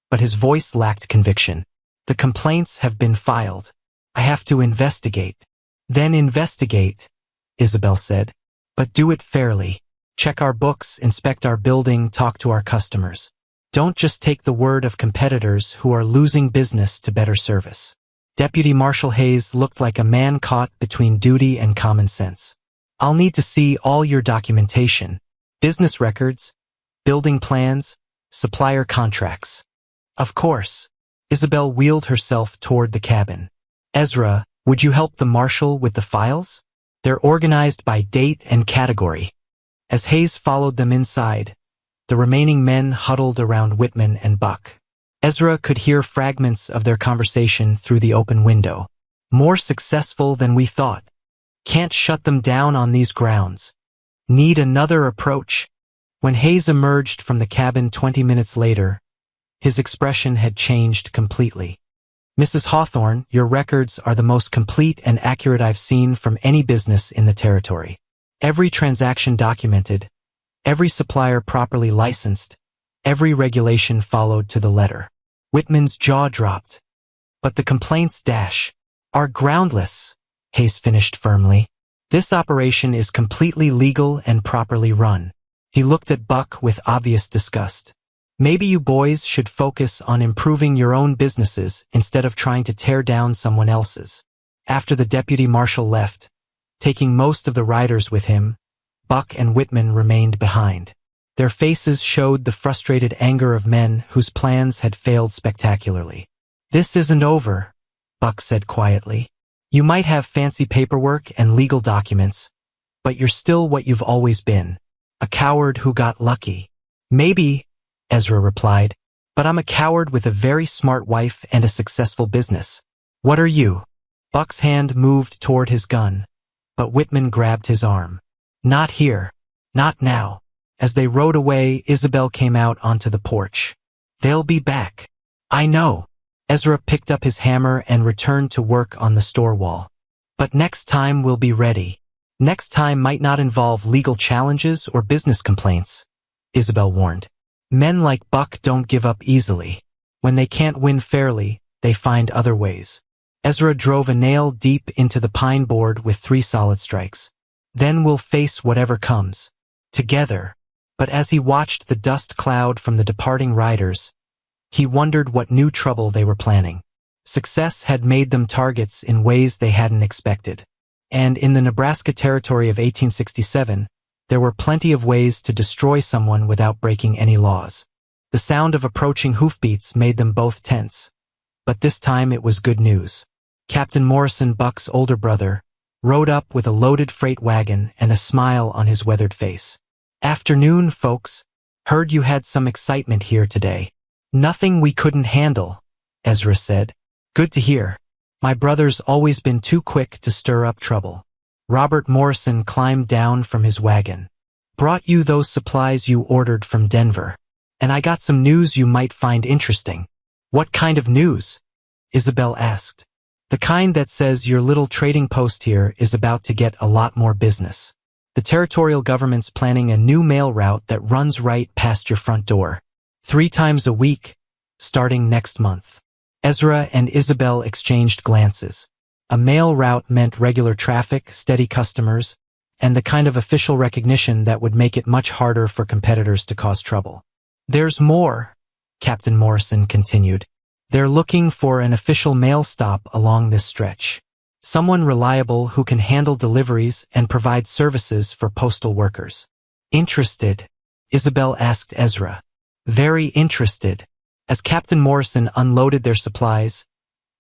A: but his voice lacked conviction. "The complaints have been filed. I have to investigate." "Then investigate," Isabel said, "but do it fairly. Check our books, inspect our building, talk to our customers. Don't just take the word of competitors who are losing business to better service." Deputy Marshal Hayes looked like a man caught between duty and common sense. "I'll need to see all your documentation, business records, building plans, supplier contracts." "Of course." Isabel wheeled herself toward the cabin. "Ezra, would you help the marshal with the files? They're organized by date and category." As Hayes followed them inside, the remaining men huddled around Whitman and Buck. Ezra could hear fragments of their conversation through the open window. "More successful than we thought. Can't shut them down on these grounds. Need another approach." When Hayes emerged from the cabin 20 minutes later, his expression had changed completely. "Mrs. Hawthorne, your records are the most complete and accurate I've seen from any business in the territory. Every transaction documented, every supplier properly licensed, every regulation followed to the letter. Whitman's jaw dropped. But the complaints are groundless, Hayes finished firmly. This operation is completely legal and properly run. He looked at Buck with obvious disgust. Maybe you boys should focus on improving your own businesses instead of trying to tear down someone else's. After the deputy marshal left, taking most of the riders with him, Buck and Whitman remained behind. Their faces showed the frustrated anger of men whose plans had failed spectacularly. This isn't over, Buck said quietly. You might have fancy paperwork and legal documents, but you're still what you've always been, a coward who got lucky. Maybe, Ezra replied, but I'm a coward with a very smart wife and a successful business. What are you? Buck's hand moved toward his gun, but Whitman grabbed his arm. Not here. Not now. As they rode away, Isabel came out onto the porch. They'll be back. I know. Ezra picked up his hammer and returned to work on the store wall. But next time we'll be ready. Next time might not involve legal challenges or business complaints, Isabel warned. Men like Buck don't give up easily. When they can't win fairly, they find other ways. Ezra drove a nail deep into the pine board with 3 solid strikes. Then we'll face whatever comes. Together. But as he watched the dust cloud from the departing riders, he wondered what new trouble they were planning. Success had made them targets in ways they hadn't expected. And in the Nebraska Territory of 1867, there were plenty of ways to destroy someone without breaking any laws. The sound of approaching hoofbeats made them both tense. But this time it was good news. Captain Morrison, Buck's older brother, rode up with a loaded freight wagon and a smile on his weathered face. Afternoon, folks. Heard you had some excitement here today. Nothing we couldn't handle, Ezra said. Good to hear. My brother's always been too quick to stir up trouble. Robert Morrison climbed down from his wagon. Brought you those supplies you ordered from Denver. And I got some news you might find interesting. What kind of news? Isabel asked. The kind that says your little trading post here is about to get a lot more business. The territorial government's planning a new mail route that runs right past your front door. 3 times a week, starting next month. Ezra and Isabel exchanged glances. A mail route meant regular traffic, steady customers, and the kind of official recognition that would make it much harder for competitors to cause trouble. There's more, Captain Morrison continued. They're looking for an official mail stop along this stretch. Someone reliable who can handle deliveries and provide services for postal workers. Interested? Isabel asked Ezra. Very interested. As Captain Morrison unloaded their supplies,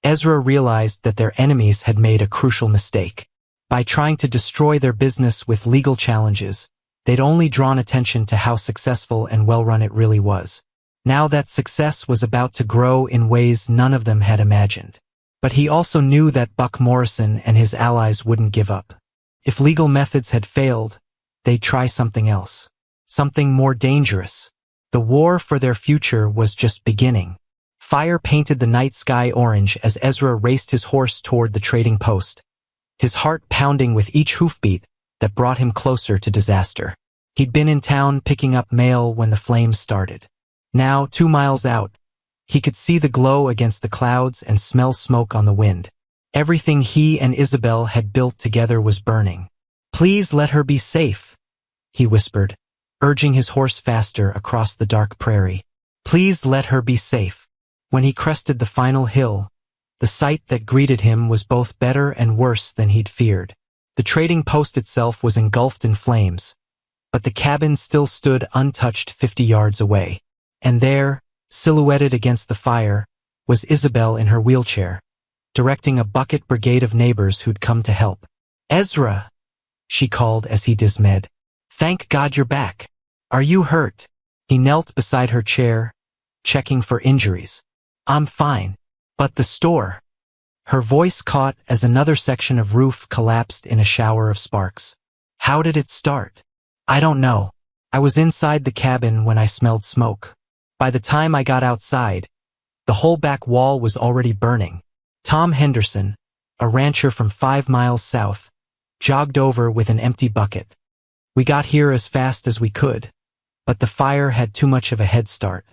A: Ezra realized that their enemies had made a crucial mistake. By trying to destroy their business with legal challenges, they'd only drawn attention to how successful and well-run it really was. Now that success was about to grow in ways none of them had imagined. But he also knew that Buck Morrison and his allies wouldn't give up. If legal methods had failed, they'd try something else. Something more dangerous. The war for their future was just beginning. Fire painted the night sky orange as Ezra raced his horse toward the trading post, his heart pounding with each hoofbeat that brought him closer to disaster. He'd been in town picking up mail when the flames started. Now, 2 miles out, he could see the glow against the clouds and smell smoke on the wind. Everything he and Isabel had built together was burning. Please let her be safe, he whispered, urging his horse faster across the dark prairie. Please let her be safe. When he crested the final hill, the sight that greeted him was both better and worse than he'd feared. The trading post itself was engulfed in flames, but the cabin still stood untouched 50 yards away. And there, silhouetted against the fire, was Isabel in her wheelchair, directing a bucket brigade of neighbors who'd come to help. Ezra, she called as he dismayed. Thank God you're back. Are you hurt? He knelt beside her chair, checking for injuries. I'm fine. But the store. Her voice caught as another section of roof collapsed in a shower of sparks. How did it start? I don't know. I was inside the cabin when I smelled smoke. By the time I got outside, the whole back wall was already burning. Tom Henderson, a rancher from 5 miles south, jogged over with an empty bucket. We got here as fast as we could, but the fire had too much of a head start.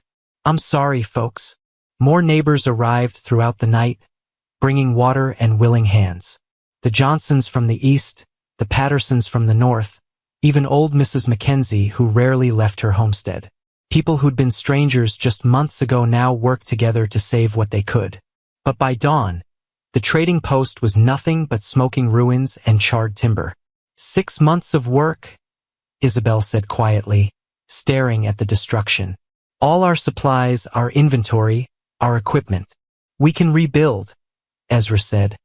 A: I'm sorry, folks. More neighbors arrived throughout the night, bringing water and willing hands. The Johnsons from the east, the Pattersons from the north, even old Mrs. Mackenzie, who rarely left her homestead. People who'd been strangers just months ago now worked together to save what they could. But by dawn, the trading post was nothing but smoking ruins and charred timber. 6 months of work, Isabel said quietly, staring at the destruction. All our supplies, our inventory, our equipment. We can rebuild, Ezra said,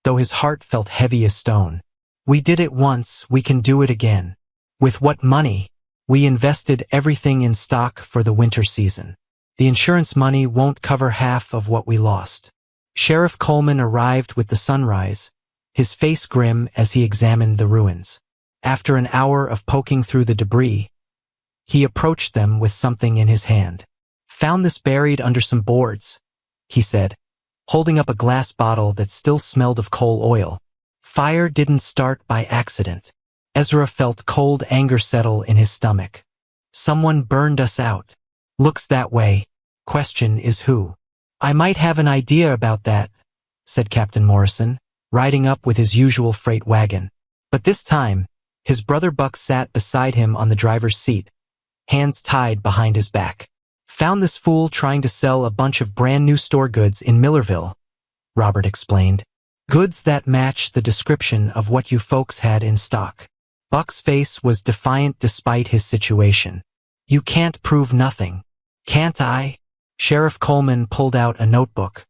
A: though his heart felt heavy as stone. We did it once, we can do it again. With what money? We invested everything in stock for the winter season. The insurance money won't cover half of what we lost. Sheriff Coleman arrived with the sunrise, his face grim as he examined the ruins. After an hour of poking through the debris, he approached them with something in his hand. Found this buried under some boards, he said, holding up a glass bottle that still smelled of coal oil. Fire didn't start by accident. Ezra felt cold anger settle in his stomach. Someone burned us out. Looks that way. Question is who? I might have an idea about that, said Captain Morrison, riding up with his usual freight wagon. But this time, his brother Buck sat beside him on the driver's seat, hands tied behind his back. Found this fool trying to sell a bunch of brand new store goods in Millerville, Robert explained. Goods that match the description of what you folks had in stock. Buck's face was defiant despite his situation. You can't prove nothing. Can't I? Sheriff Coleman pulled out a notebook.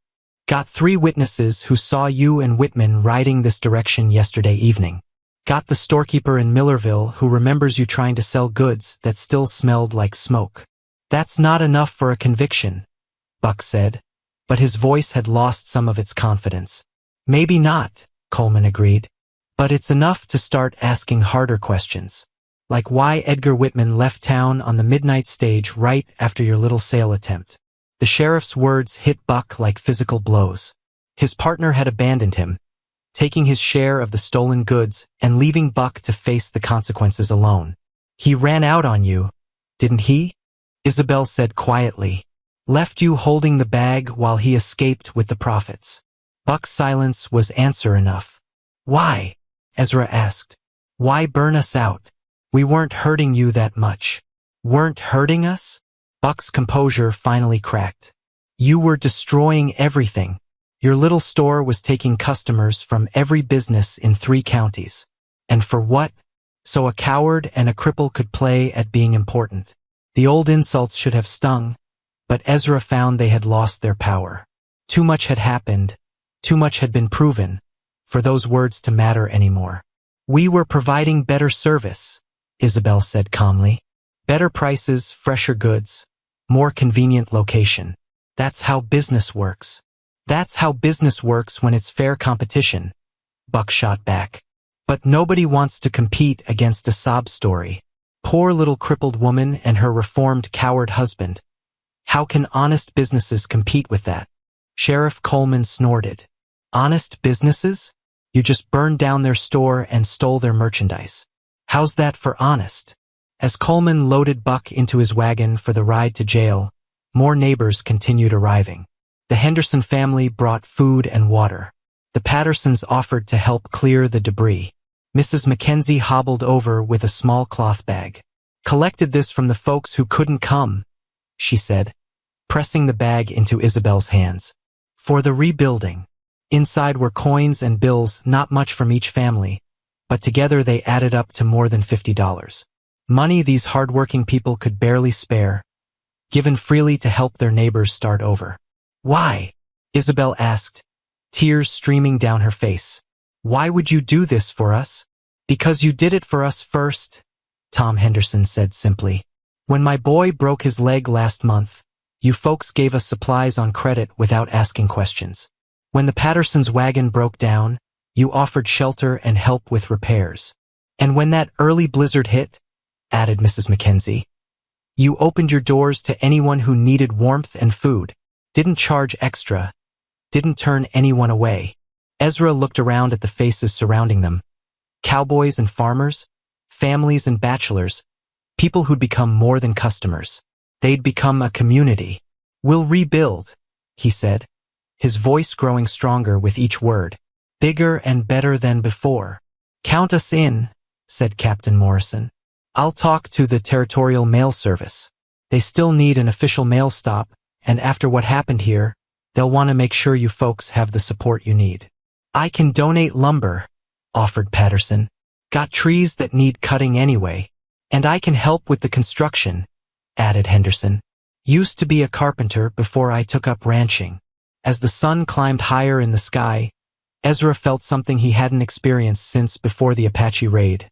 A: Got 3 witnesses who saw you and Whitman riding this direction yesterday evening. Got the storekeeper in Millerville who remembers you trying to sell goods that still smelled like smoke. That's not enough for a conviction, Buck said, but his voice had lost some of its confidence. Maybe not, Coleman agreed, but it's enough to start asking harder questions. Like why Edgar Whitman left town on the midnight stage right after your little sale attempt. The sheriff's words hit Buck like physical blows. His partner had abandoned him, taking his share of the stolen goods and leaving Buck to face the consequences alone. He ran out on you, didn't he? Isabel said quietly. Left you holding the bag while he escaped with the profits. Buck's silence was answer enough. Why? Ezra asked. Why burn us out? We weren't hurting you that much. Weren't hurting us? Buck's composure finally cracked. You were destroying everything. Your little store was taking customers from every business in 3 counties. And for what? So a coward and a cripple could play at being important. The old insults should have stung, but Ezra found they had lost their power. Too much had happened, too much had been proven, for those words to matter anymore. We were providing better service, Isabel said calmly. Better prices, fresher goods, more convenient location. That's how business works. That's how business works when it's fair competition, Buck shot back. But nobody wants to compete against a sob story. Poor little crippled woman and her reformed coward husband. How can honest businesses compete with that? Sheriff Coleman snorted. Honest businesses? You just burned down their store and stole their merchandise. How's that for honest? As Coleman loaded Buck into his wagon for the ride to jail, more neighbors continued arriving. The Henderson family brought food and water. The Pattersons offered to help clear the debris. Mrs. Mackenzie hobbled over with a small cloth bag. Collected this from the folks who couldn't come, she said, pressing the bag into Isabel's hands. For the rebuilding. Inside were coins and bills, not much from each family, but together they added up to more than $50. Money these hard-working people could barely spare, given freely to help their neighbors start over. Why? Isabel asked, tears streaming down her face. Why would you do this for us? Because you did it for us first, Tom Henderson said simply. When my boy broke his leg last month, you folks gave us supplies on credit without asking questions. When the Pattersons' wagon broke down, you offered shelter and help with repairs. And when that early blizzard hit, added Mrs. Mackenzie, you opened your doors to anyone who needed warmth and food, didn't charge extra, didn't turn anyone away. Ezra looked around at the faces surrounding them. Cowboys and farmers, families and bachelors, people who'd become more than customers. They'd become a community. "We'll rebuild," he said, his voice growing stronger with each word. "Bigger and better than before." "Count us in," said Captain Morrison. "I'll talk to the territorial mail service. They still need an official mail stop, and after what happened here, they'll want to make sure you folks have the support you need." "I can donate lumber," offered Patterson. "Got trees that need cutting anyway. And I can help with the construction," added Henderson. "Used to be a carpenter before I took up ranching." As the sun climbed higher in the sky, Ezra felt something he hadn't experienced since before the Apache raid.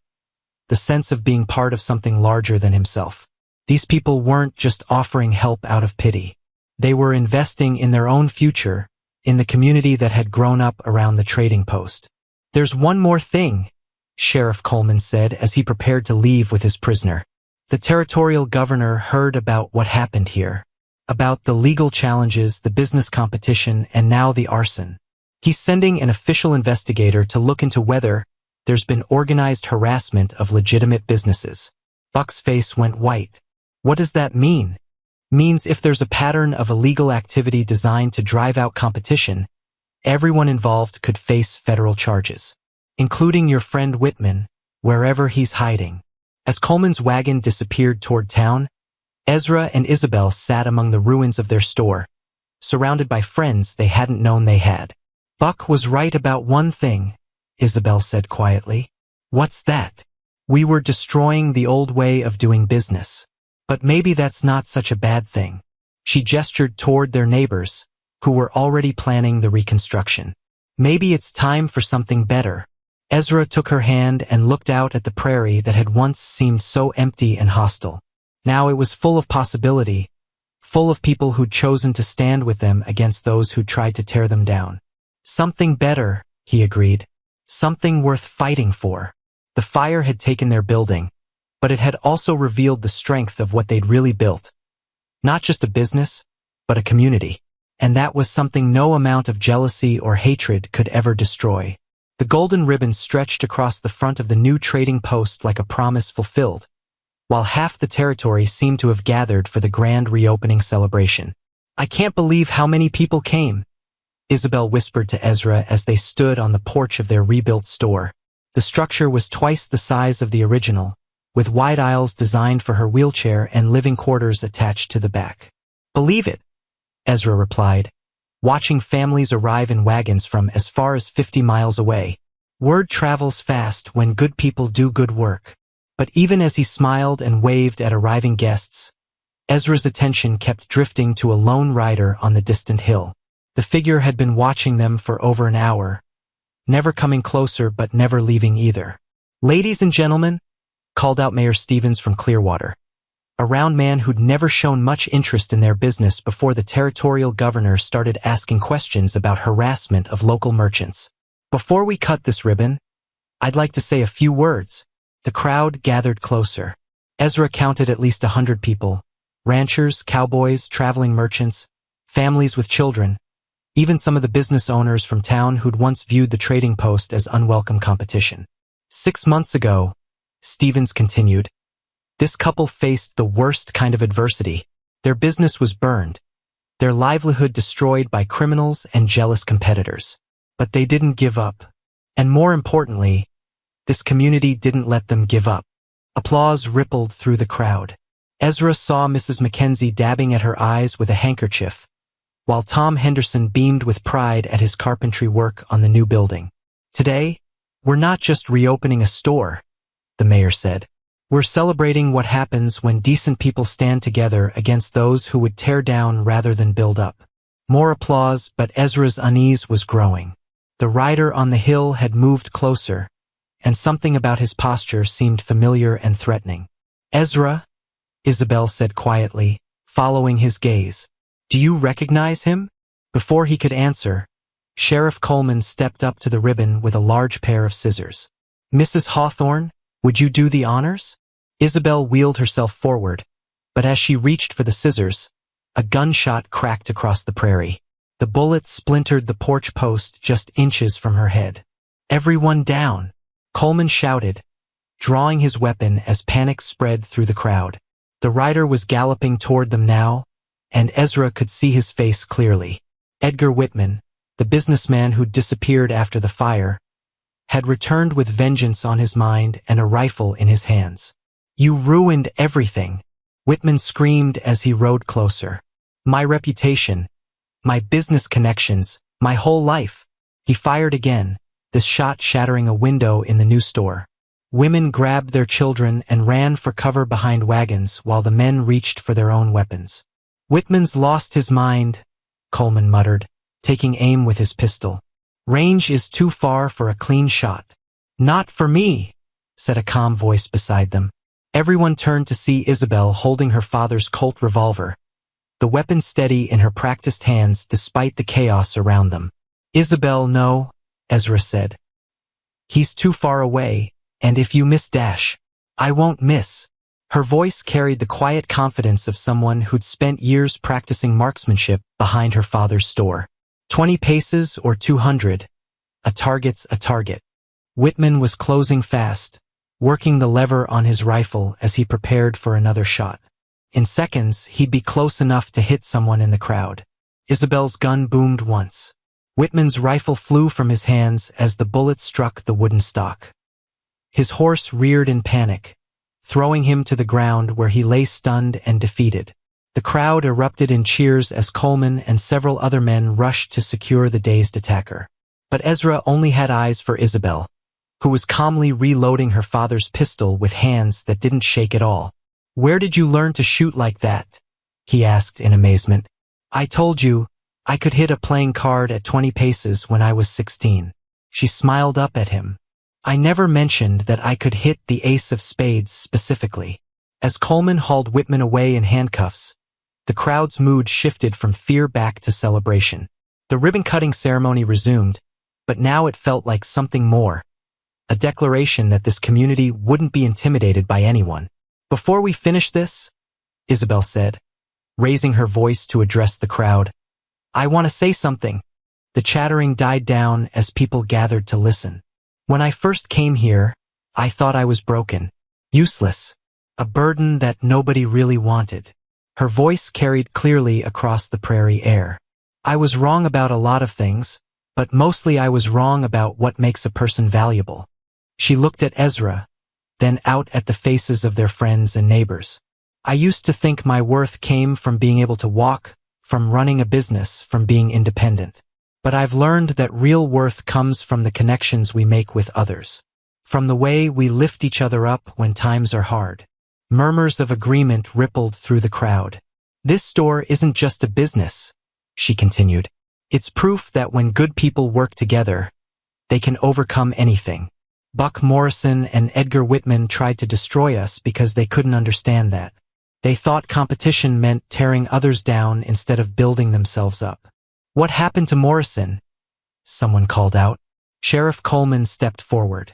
A: The sense of being part of something larger than himself. These people weren't just offering help out of pity. They were investing in their own future, in the community that had grown up around the trading post. "There's one more thing," Sheriff Coleman said as he prepared to leave with his prisoner. "The territorial governor heard about what happened here. About the legal challenges, the business competition, and now the arson. He's sending an official investigator to look into whether there's been organized harassment of legitimate businesses." Buck's face went white. "What does that mean?" "Means if there's a pattern of illegal activity designed to drive out competition, everyone involved could face federal charges, including your friend Whitman, wherever he's hiding." As Coleman's wagon disappeared toward town, Ezra and Isabel sat among the ruins of their store, surrounded by friends they hadn't known they had. "Buck was right about one thing," Isabel said quietly. "What's that?" "We were destroying the old way of doing business. But maybe that's not such a bad thing." She gestured toward their neighbors, who were already planning the reconstruction. "Maybe it's time for something better." Ezra took her hand and looked out at the prairie that had once seemed so empty and hostile. Now it was full of possibility, full of people who'd chosen to stand with them against those who tried to tear them down. "Something better," he agreed. "Something worth fighting for." The fire had taken their building, but it had also revealed the strength of what they'd really built. Not just a business, but a community. And that was something no amount of jealousy or hatred could ever destroy. The golden ribbon stretched across the front of the new trading post like a promise fulfilled, while half the territory seemed to have gathered for the grand reopening celebration. "I can't believe how many people came," Isabel whispered to Ezra as they stood on the porch of their rebuilt store. The structure was twice the size of the original, with wide aisles designed for her wheelchair and living quarters attached to the back. "Believe it," Ezra replied, watching families arrive in wagons from as far as 50 miles away. "Word travels fast when good people do good work." But even as he smiled and waved at arriving guests, Ezra's attention kept drifting to a lone rider on the distant hill. The figure had been watching them for over an hour, never coming closer but never leaving either. "Ladies and gentlemen," called out Mayor Stevens from Clearwater, a round man who'd never shown much interest in their business before the territorial governor started asking questions about harassment of local merchants. "Before we cut this ribbon, I'd like to say a few words." The crowd gathered closer. Ezra counted at least 100 people, ranchers, cowboys, traveling merchants, families with children, even some of the business owners from town who'd once viewed the trading post as unwelcome competition. 6 months ago, Stevens continued, this couple faced the worst kind of adversity. Their business was burned, their livelihood destroyed by criminals and jealous competitors. But they didn't give up. And more importantly, this community didn't let them give up. Applause rippled through the crowd. Ezra saw Mrs. Mackenzie dabbing at her eyes with a handkerchief, while Tom Henderson beamed with pride at his carpentry work on the new building. "Today, we're not just reopening a store," the mayor said. "We're celebrating what happens when decent people stand together against those who would tear down rather than build up." More applause, but Ezra's unease was growing. The rider on the hill had moved closer, and something about his posture seemed familiar and threatening. "Ezra," Isabel said quietly, following his gaze. "Do you recognize him?" Before he could answer, Sheriff Coleman stepped up to the ribbon with a large pair of scissors. "Mrs. Hawthorne, would you do the honors?" Isabel wheeled herself forward, but as she reached for the scissors, a gunshot cracked across the prairie. The bullet splintered the porch post just inches from her head. "Everyone down!" Coleman shouted, drawing his weapon as panic spread through the crowd. The rider was galloping toward them now, and Ezra could see his face clearly. Edgar Whitman, the businessman who'd disappeared after the fire, had returned with vengeance on his mind and a rifle in his hands. "You ruined everything," Whitman screamed as he rode closer. "My reputation, my business connections, my whole life." He fired again, this shot shattering a window in the new store. Women grabbed their children and ran for cover behind wagons while the men reached for their own weapons. "Whitman's lost his mind," Coleman muttered, taking aim with his pistol. "Range is too far for a clean shot." "Not for me," said a calm voice beside them. Everyone turned to see Isabel holding her father's Colt revolver, the weapon steady in her practiced hands despite the chaos around them. "Isabel, no," Ezra said. "He's too far away, and if you miss dash, I won't miss." Her voice carried the quiet confidence of someone who'd spent years practicing marksmanship behind her father's store. 20 paces or 200, a target's a target. Whitman was closing fast, working the lever on his rifle as he prepared for another shot. In seconds, he'd be close enough to hit someone in the crowd. Isabel's gun boomed once. Whitman's rifle flew from his hands as the bullet struck the wooden stock. His horse reared in panic, throwing him to the ground where he lay stunned and defeated. The crowd erupted in cheers as Coleman and several other men rushed to secure the dazed attacker. But Ezra only had eyes for Isabel, who was calmly reloading her father's pistol with hands that didn't shake at all. "Where did you learn to shoot like that?" he asked in amazement. "I told you, I could hit a playing card at 20 paces when I was 16. She smiled up at him. "I never mentioned that I could hit the ace of spades specifically." As Coleman hauled Whitman away in handcuffs, the crowd's mood shifted from fear back to celebration. The ribbon-cutting ceremony resumed, but now it felt like something more, a declaration that this community wouldn't be intimidated by anyone. "Before we finish this," Isabel said, raising her voice to address the crowd, "I want to say something." The chattering died down as people gathered to listen. "When I first came here, I thought I was broken, useless, a burden that nobody really wanted." Her voice carried clearly across the prairie air. "I was wrong about a lot of things, but mostly I was wrong about what makes a person valuable." She looked at Ezra, then out at the faces of their friends and neighbors. "I used to think my worth came from being able to walk, from running a business, from being independent. But I've learned that real worth comes from the connections we make with others, from the way we lift each other up when times are hard." Murmurs of agreement rippled through the crowd. "This store isn't just a business," she continued. "It's proof that when good people work together, they can overcome anything. Buck Morrison and Edgar Whitman tried to destroy us because they couldn't understand that. They thought competition meant tearing others down instead of building themselves up." "What happened to Morrison?" someone called out. Sheriff Coleman stepped forward.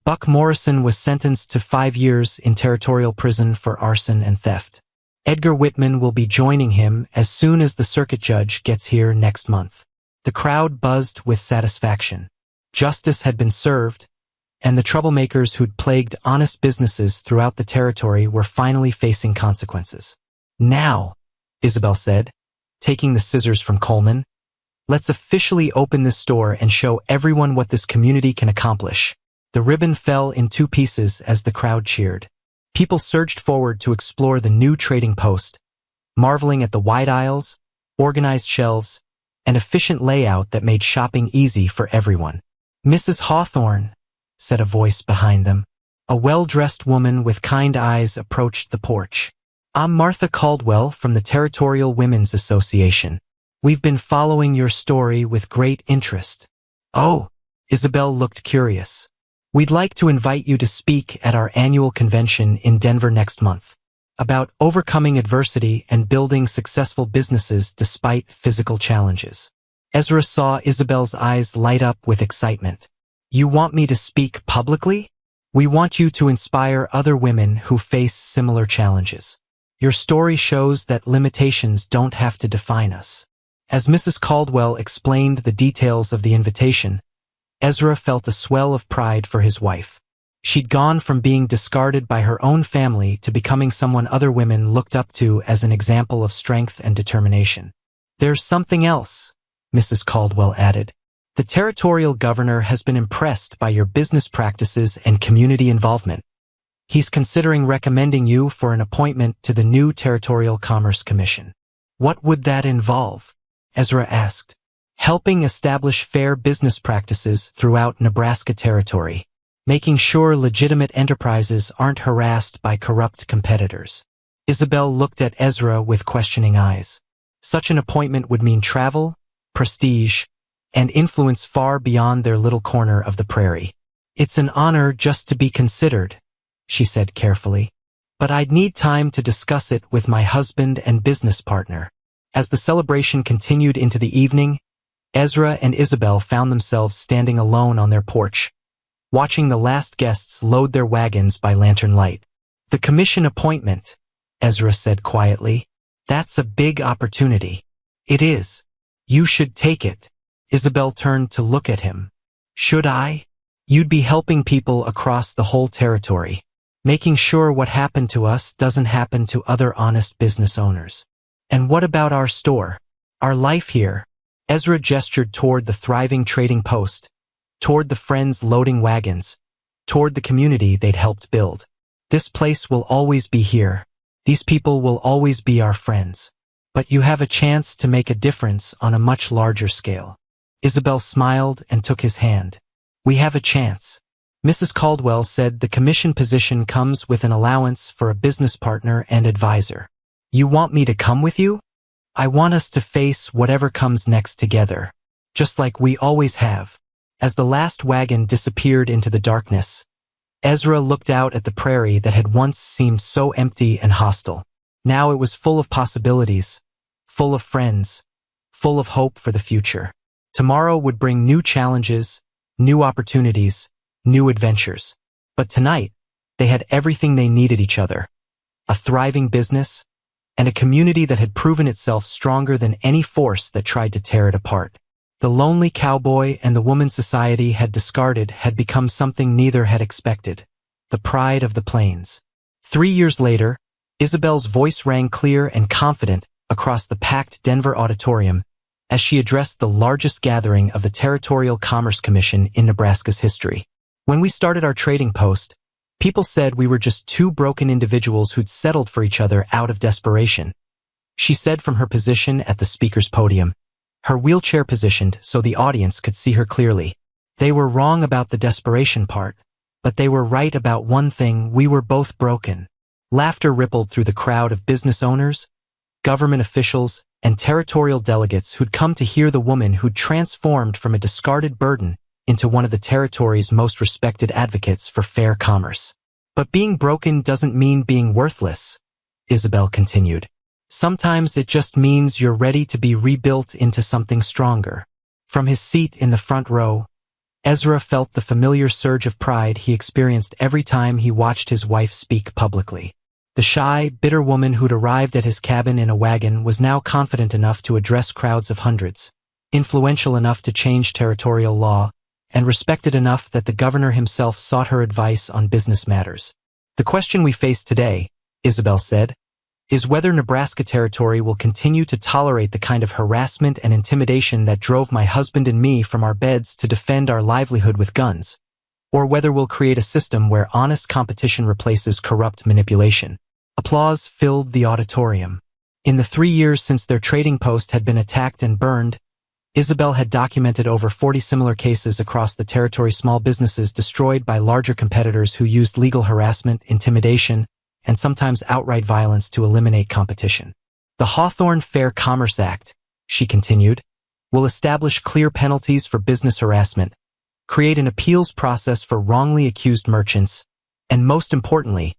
A: "Buck Morrison was sentenced to 5 years in territorial prison for arson and theft. Edgar Whitman will be joining him as soon as the circuit judge gets here next month." The crowd buzzed with satisfaction. Justice had been served, and the troublemakers who'd plagued honest businesses throughout the territory were finally facing consequences. "Now," Isabel said, taking the scissors from Coleman, "let's officially open this store and show everyone what this community can accomplish." The ribbon fell in 2 pieces as the crowd cheered. People surged forward to explore the new trading post, marveling at the wide aisles, organized shelves, and efficient layout that made shopping easy for everyone. "Mrs. Hawthorne," said a voice behind them. A well-dressed woman with kind eyes approached the porch. "I'm Martha Caldwell from the Territorial Women's Association. We've been following your story with great interest." "Oh," Isabel looked curious. "We'd like to invite you to speak at our annual convention in Denver next month, about overcoming adversity and building successful businesses despite physical challenges." Ezra saw Isabel's eyes light up with excitement. "You want me to speak publicly? We want you to inspire other women who face similar challenges. Your story shows that limitations don't have to define us." As Mrs. Caldwell explained the details of the invitation, Ezra felt a swell of pride for his wife. She'd gone from being discarded by her own family to becoming someone other women looked up to as an example of strength and determination. "There's something else," Mrs. Caldwell added. "The territorial governor has been impressed by your business practices and community involvement. He's considering recommending you for an appointment to the new Territorial Commerce Commission." "What would that involve?" Ezra asked. "Helping establish fair business practices throughout Nebraska Territory, making sure legitimate enterprises aren't harassed by corrupt competitors." Isabel looked at Ezra with questioning eyes. Such an appointment would mean travel, prestige, and influence far beyond their little corner of the prairie. "It's an honor just to be considered," she said carefully. "But I'd need time to discuss it with my husband and business partner." As the celebration continued into the evening, Ezra and Isabel found themselves standing alone on their porch, watching the last guests load their wagons by lantern light. "The commission appointment," Ezra said quietly. "That's a big opportunity." "It is. You should take it." Isabel turned to look at him. "Should I?" "You'd be helping people across the whole territory, making sure what happened to us doesn't happen to other honest business owners." "And what about our store? Our life here?" Ezra gestured toward the thriving trading post, toward the friends loading wagons, toward the community they'd helped build. "This place will always be here. These people will always be our friends. But you have a chance to make a difference on a much larger scale." Isabel smiled and took his hand. "We have a chance." Mrs. Caldwell said the commission position comes with an allowance for a business partner and advisor. "You want me to come with you?" "I want us to face whatever comes next together, just like we always have." As the last wagon disappeared into the darkness, Ezra looked out at the prairie that had once seemed so empty and hostile. Now it was full of possibilities, full of friends, full of hope for the future. Tomorrow would bring new challenges, new opportunities, new adventures. But tonight, they had everything they needed: each other, a thriving business, and a community that had proven itself stronger than any force that tried to tear it apart. The lonely cowboy and the woman society had discarded had become something neither had expected: the pride of the plains. 3 years later, Isabel's voice rang clear and confident across the packed Denver auditorium as she addressed the largest gathering of the Territorial Commerce Commission in Nebraska's history. "When we started our trading post, people said we were just two broken individuals who'd settled for each other out of desperation," she said from her position at the speaker's podium, her wheelchair positioned so the audience could see her clearly. "They were wrong about the desperation part, but they were right about one thing: we were both broken." Laughter rippled through the crowd of business owners, government officials, and territorial delegates who'd come to hear the woman who'd transformed from a discarded burden into one of the territory's most respected advocates for fair commerce. "But being broken doesn't mean being worthless," Isabel continued. "Sometimes it just means you're ready to be rebuilt into something stronger." From his seat in the front row, Ezra felt the familiar surge of pride he experienced every time he watched his wife speak publicly. The shy, bitter woman who'd arrived at his cabin in a wagon was now confident enough to address crowds of hundreds, influential enough to change territorial law, and respected enough that the governor himself sought her advice on business matters. "The question we face today," Isabel said, "is whether Nebraska Territory will continue to tolerate the kind of harassment and intimidation that drove my husband and me from our beds to defend our livelihood with guns, or whether we'll create a system where honest competition replaces corrupt manipulation." Applause filled the auditorium. In the 3 years since their trading post had been attacked and burned, Isabel had documented over 40 similar cases across the territory: small businesses destroyed by larger competitors who used legal harassment, intimidation, and sometimes outright violence to eliminate competition. "The Hawthorne Fair Commerce Act," she continued, "will establish clear penalties for business harassment, create an appeals process for wrongly accused merchants, and most importantly,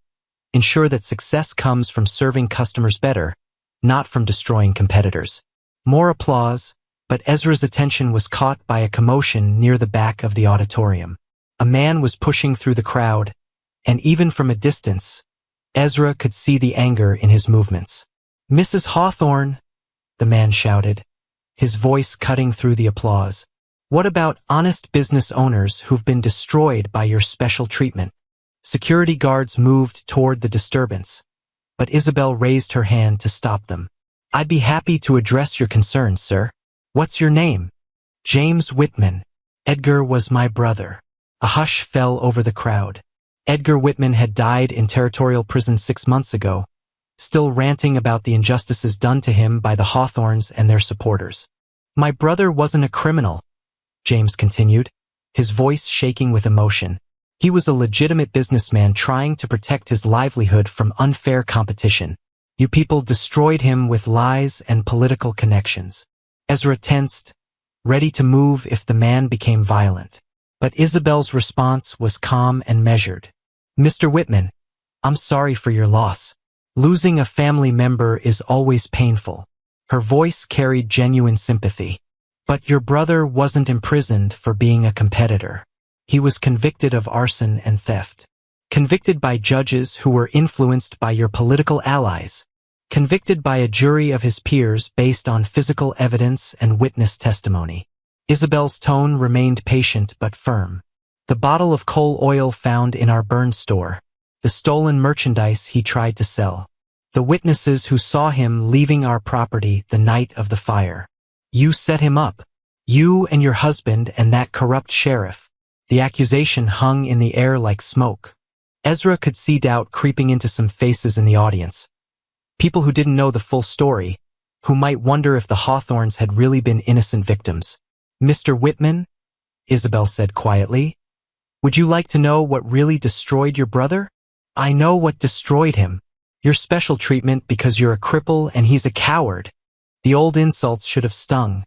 A: ensure that success comes from serving customers better, not from destroying competitors." More applause, but Ezra's attention was caught by a commotion near the back of the auditorium. A man was pushing through the crowd, and even from a distance, Ezra could see the anger in his movements. "Mrs. Hawthorne," the man shouted, his voice cutting through the applause, "what about honest business owners who've been destroyed by your special treatment?" Security guards moved toward the disturbance, but Isabel raised her hand to stop them. "I'd be happy to address your concerns, sir. What's your name?" "James Whitman. Edgar was my brother." A hush fell over the crowd. Edgar Whitman had died in territorial prison 6 months ago, still ranting about the injustices done to him by the Hawthorns and their supporters. "My brother wasn't a criminal," James continued, his voice shaking with emotion. "He was a legitimate businessman trying to protect his livelihood from unfair competition. You people destroyed him with lies and political connections." Ezra tensed, ready to move if the man became violent. But Isabel's response was calm and measured. "Mr. Whitman, I'm sorry for your loss. Losing a family member is always painful." Her voice carried genuine sympathy. "But your brother wasn't imprisoned for being a competitor. He was convicted of arson and theft. Convicted by judges who were influenced by your political allies. Convicted by a jury of his peers based on physical evidence and witness testimony." Isabel's tone remained patient but firm. "The bottle of coal oil found in our burned store. The stolen merchandise he tried to sell. The witnesses who saw him leaving our property the night of the fire. You set him up. You and your husband and that corrupt sheriff." The accusation hung in the air like smoke. Ezra could see doubt creeping into some faces in the audience. People who didn't know the full story, who might wonder if the Hawthorns had really been innocent victims. "Mr. Whitman," Isabel said quietly, "would you like to know what really destroyed your brother?" "I know what destroyed him. Your special treatment because you're a cripple and he's a coward." The old insults should have stung,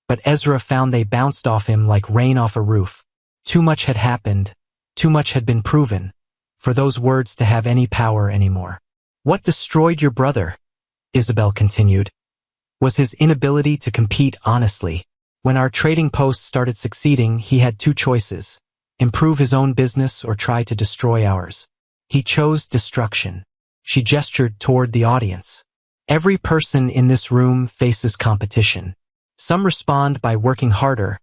A: but Ezra found they bounced off him like rain off a roof. Too much had happened, too much had been proven, for those words to have any power anymore. "What destroyed your brother," Isabel continued, "was his inability to compete honestly. When our trading post started succeeding, he had 2 choices: improve his own business or try to destroy ours. He chose destruction." She gestured toward the audience. "Every person in this room faces competition. Some respond by working harder,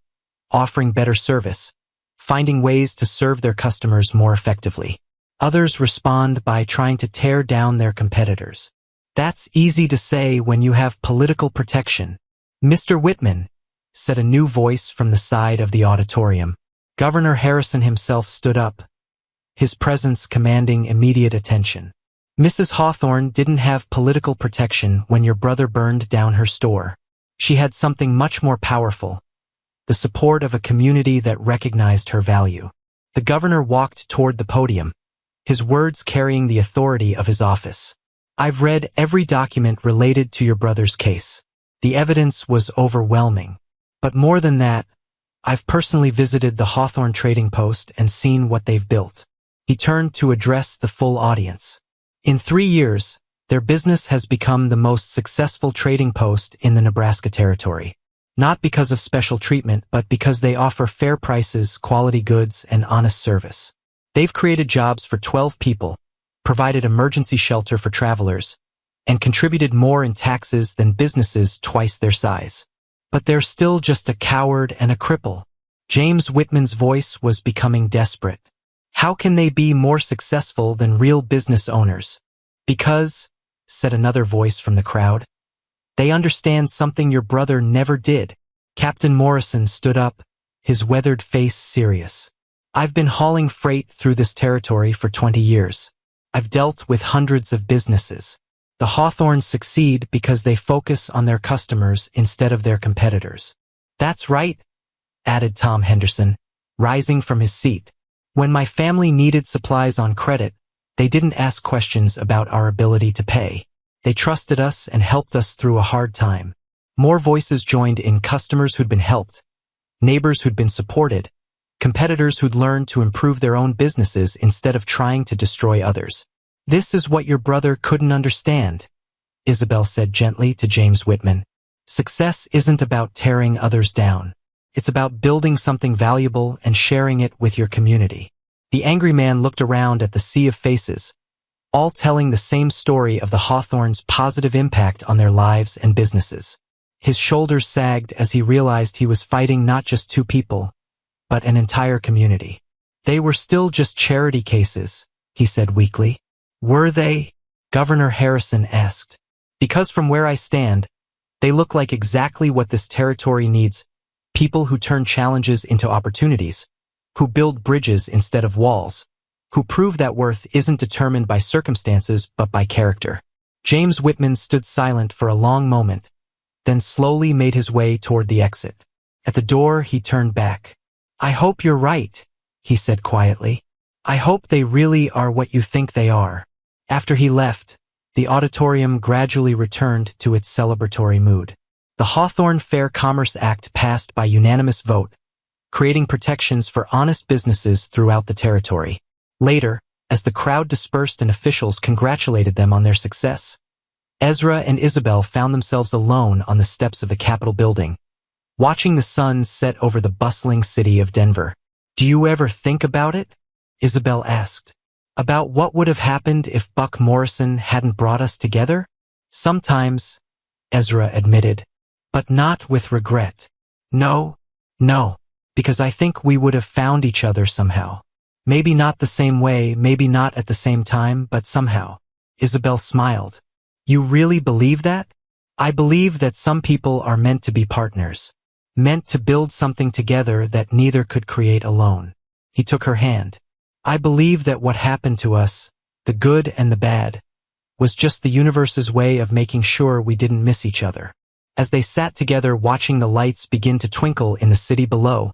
A: offering better service, finding ways to serve their customers more effectively. Others respond by trying to tear down their competitors. That's easy to say when you have political protection." "Mr. Whitman," said a new voice from the side of the auditorium. Governor Harrison himself stood up, his presence commanding immediate attention. "Mrs. Hawthorne didn't have political protection when your brother burned down her store. She had something much more powerful: the support of a community that recognized her value." The governor walked toward the podium, his words carrying the authority of his office. "I've read every document related to your brother's case. The evidence was overwhelming. But more than that, I've personally visited the Hawthorne Trading Post and seen what they've built." He turned to address the full audience. "In 3 years, their business has become the most successful trading post in the Nebraska Territory. Not because of special treatment, but because they offer fair prices, quality goods, and honest service. They've created jobs for 12 people, provided emergency shelter for travelers, and contributed more in taxes than businesses twice their size. But they're still just a coward and a cripple." James Whitman's voice was becoming desperate. "How can they be more successful than real business owners?" "Because," said another voice from the crowd, "they understand something your brother never did." Captain Morrison stood up, his weathered face serious. "I've been hauling freight through this territory for 20 years. I've dealt with hundreds of businesses. The Hawthorns succeed because they focus on their customers instead of their competitors." "That's right," added Tom Henderson, rising from his seat. "When my family needed supplies on credit, they didn't ask questions about our ability to pay. They trusted us and helped us through a hard time." More voices joined in: customers who'd been helped, neighbors who'd been supported, competitors who'd learned to improve their own businesses instead of trying to destroy others. "This is what your brother couldn't understand," Isabel said gently to James Whitman. "Success isn't about tearing others down. It's about building something valuable and sharing it with your community." The angry man looked around at the sea of faces, all telling the same story of the Hawthorns' positive impact on their lives and businesses. His shoulders sagged as he realized he was fighting not just 2 people, but an entire community. They were still just charity cases, he said weakly. Were they? Governor Harrison asked. Because from where I stand, they look like exactly what this territory needs. People who turn challenges into opportunities, who build bridges instead of walls, who prove that worth isn't determined by circumstances but by character. James Whitman stood silent for a long moment, then slowly made his way toward the exit. At the door, he turned back. I hope you're right, he said quietly. I hope they really are what you think they are. After he left, the auditorium gradually returned to its celebratory mood. The Hawthorne Fair Commerce Act passed by unanimous vote, creating protections for honest businesses throughout the territory. Later, as the crowd dispersed and officials congratulated them on their success, Ezra and Isabel found themselves alone on the steps of the Capitol building, watching the sun set over the bustling city of Denver. Do you ever think about it? Isabel asked. About what would have happened if Buck Morrison hadn't brought us together? Sometimes, Ezra admitted, but not with regret. No, because I think we would have found each other somehow. Maybe not the same way, maybe not at the same time, but somehow. Isabel smiled. You really believe that? I believe that some people are meant to be partners, meant to build something together that neither could create alone. He took her hand. I believe that what happened to us, the good and the bad, was just the universe's way of making sure we didn't miss each other. As they sat together watching the lights begin to twinkle in the city below,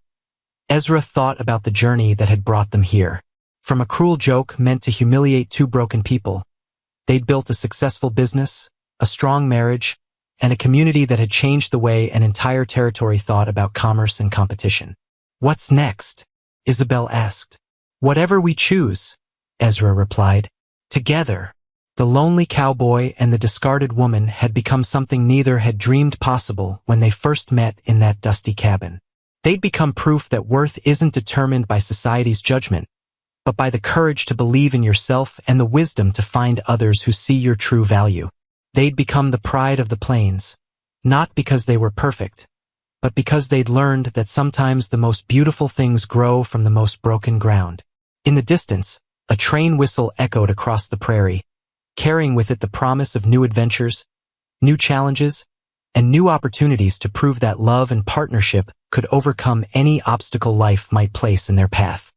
A: Ezra thought about the journey that had brought them here. From a cruel joke meant to humiliate two broken people, they'd built a successful business, a strong marriage, and a community that had changed the way an entire territory thought about commerce and competition. What's next? Isabel asked. Whatever we choose, Ezra replied. Together, the lonely cowboy and the discarded woman had become something neither had dreamed possible when they first met in that dusty cabin. They'd become proof that worth isn't determined by society's judgment, but by the courage to believe in yourself and the wisdom to find others who see your true value. They'd become the pride of the plains, not because they were perfect, but because they'd learned that sometimes the most beautiful things grow from the most broken ground. In the distance, a train whistle echoed across the prairie, carrying with it the promise of new adventures, new challenges, and new opportunities to prove that love and partnership could overcome any obstacle life might place in their path.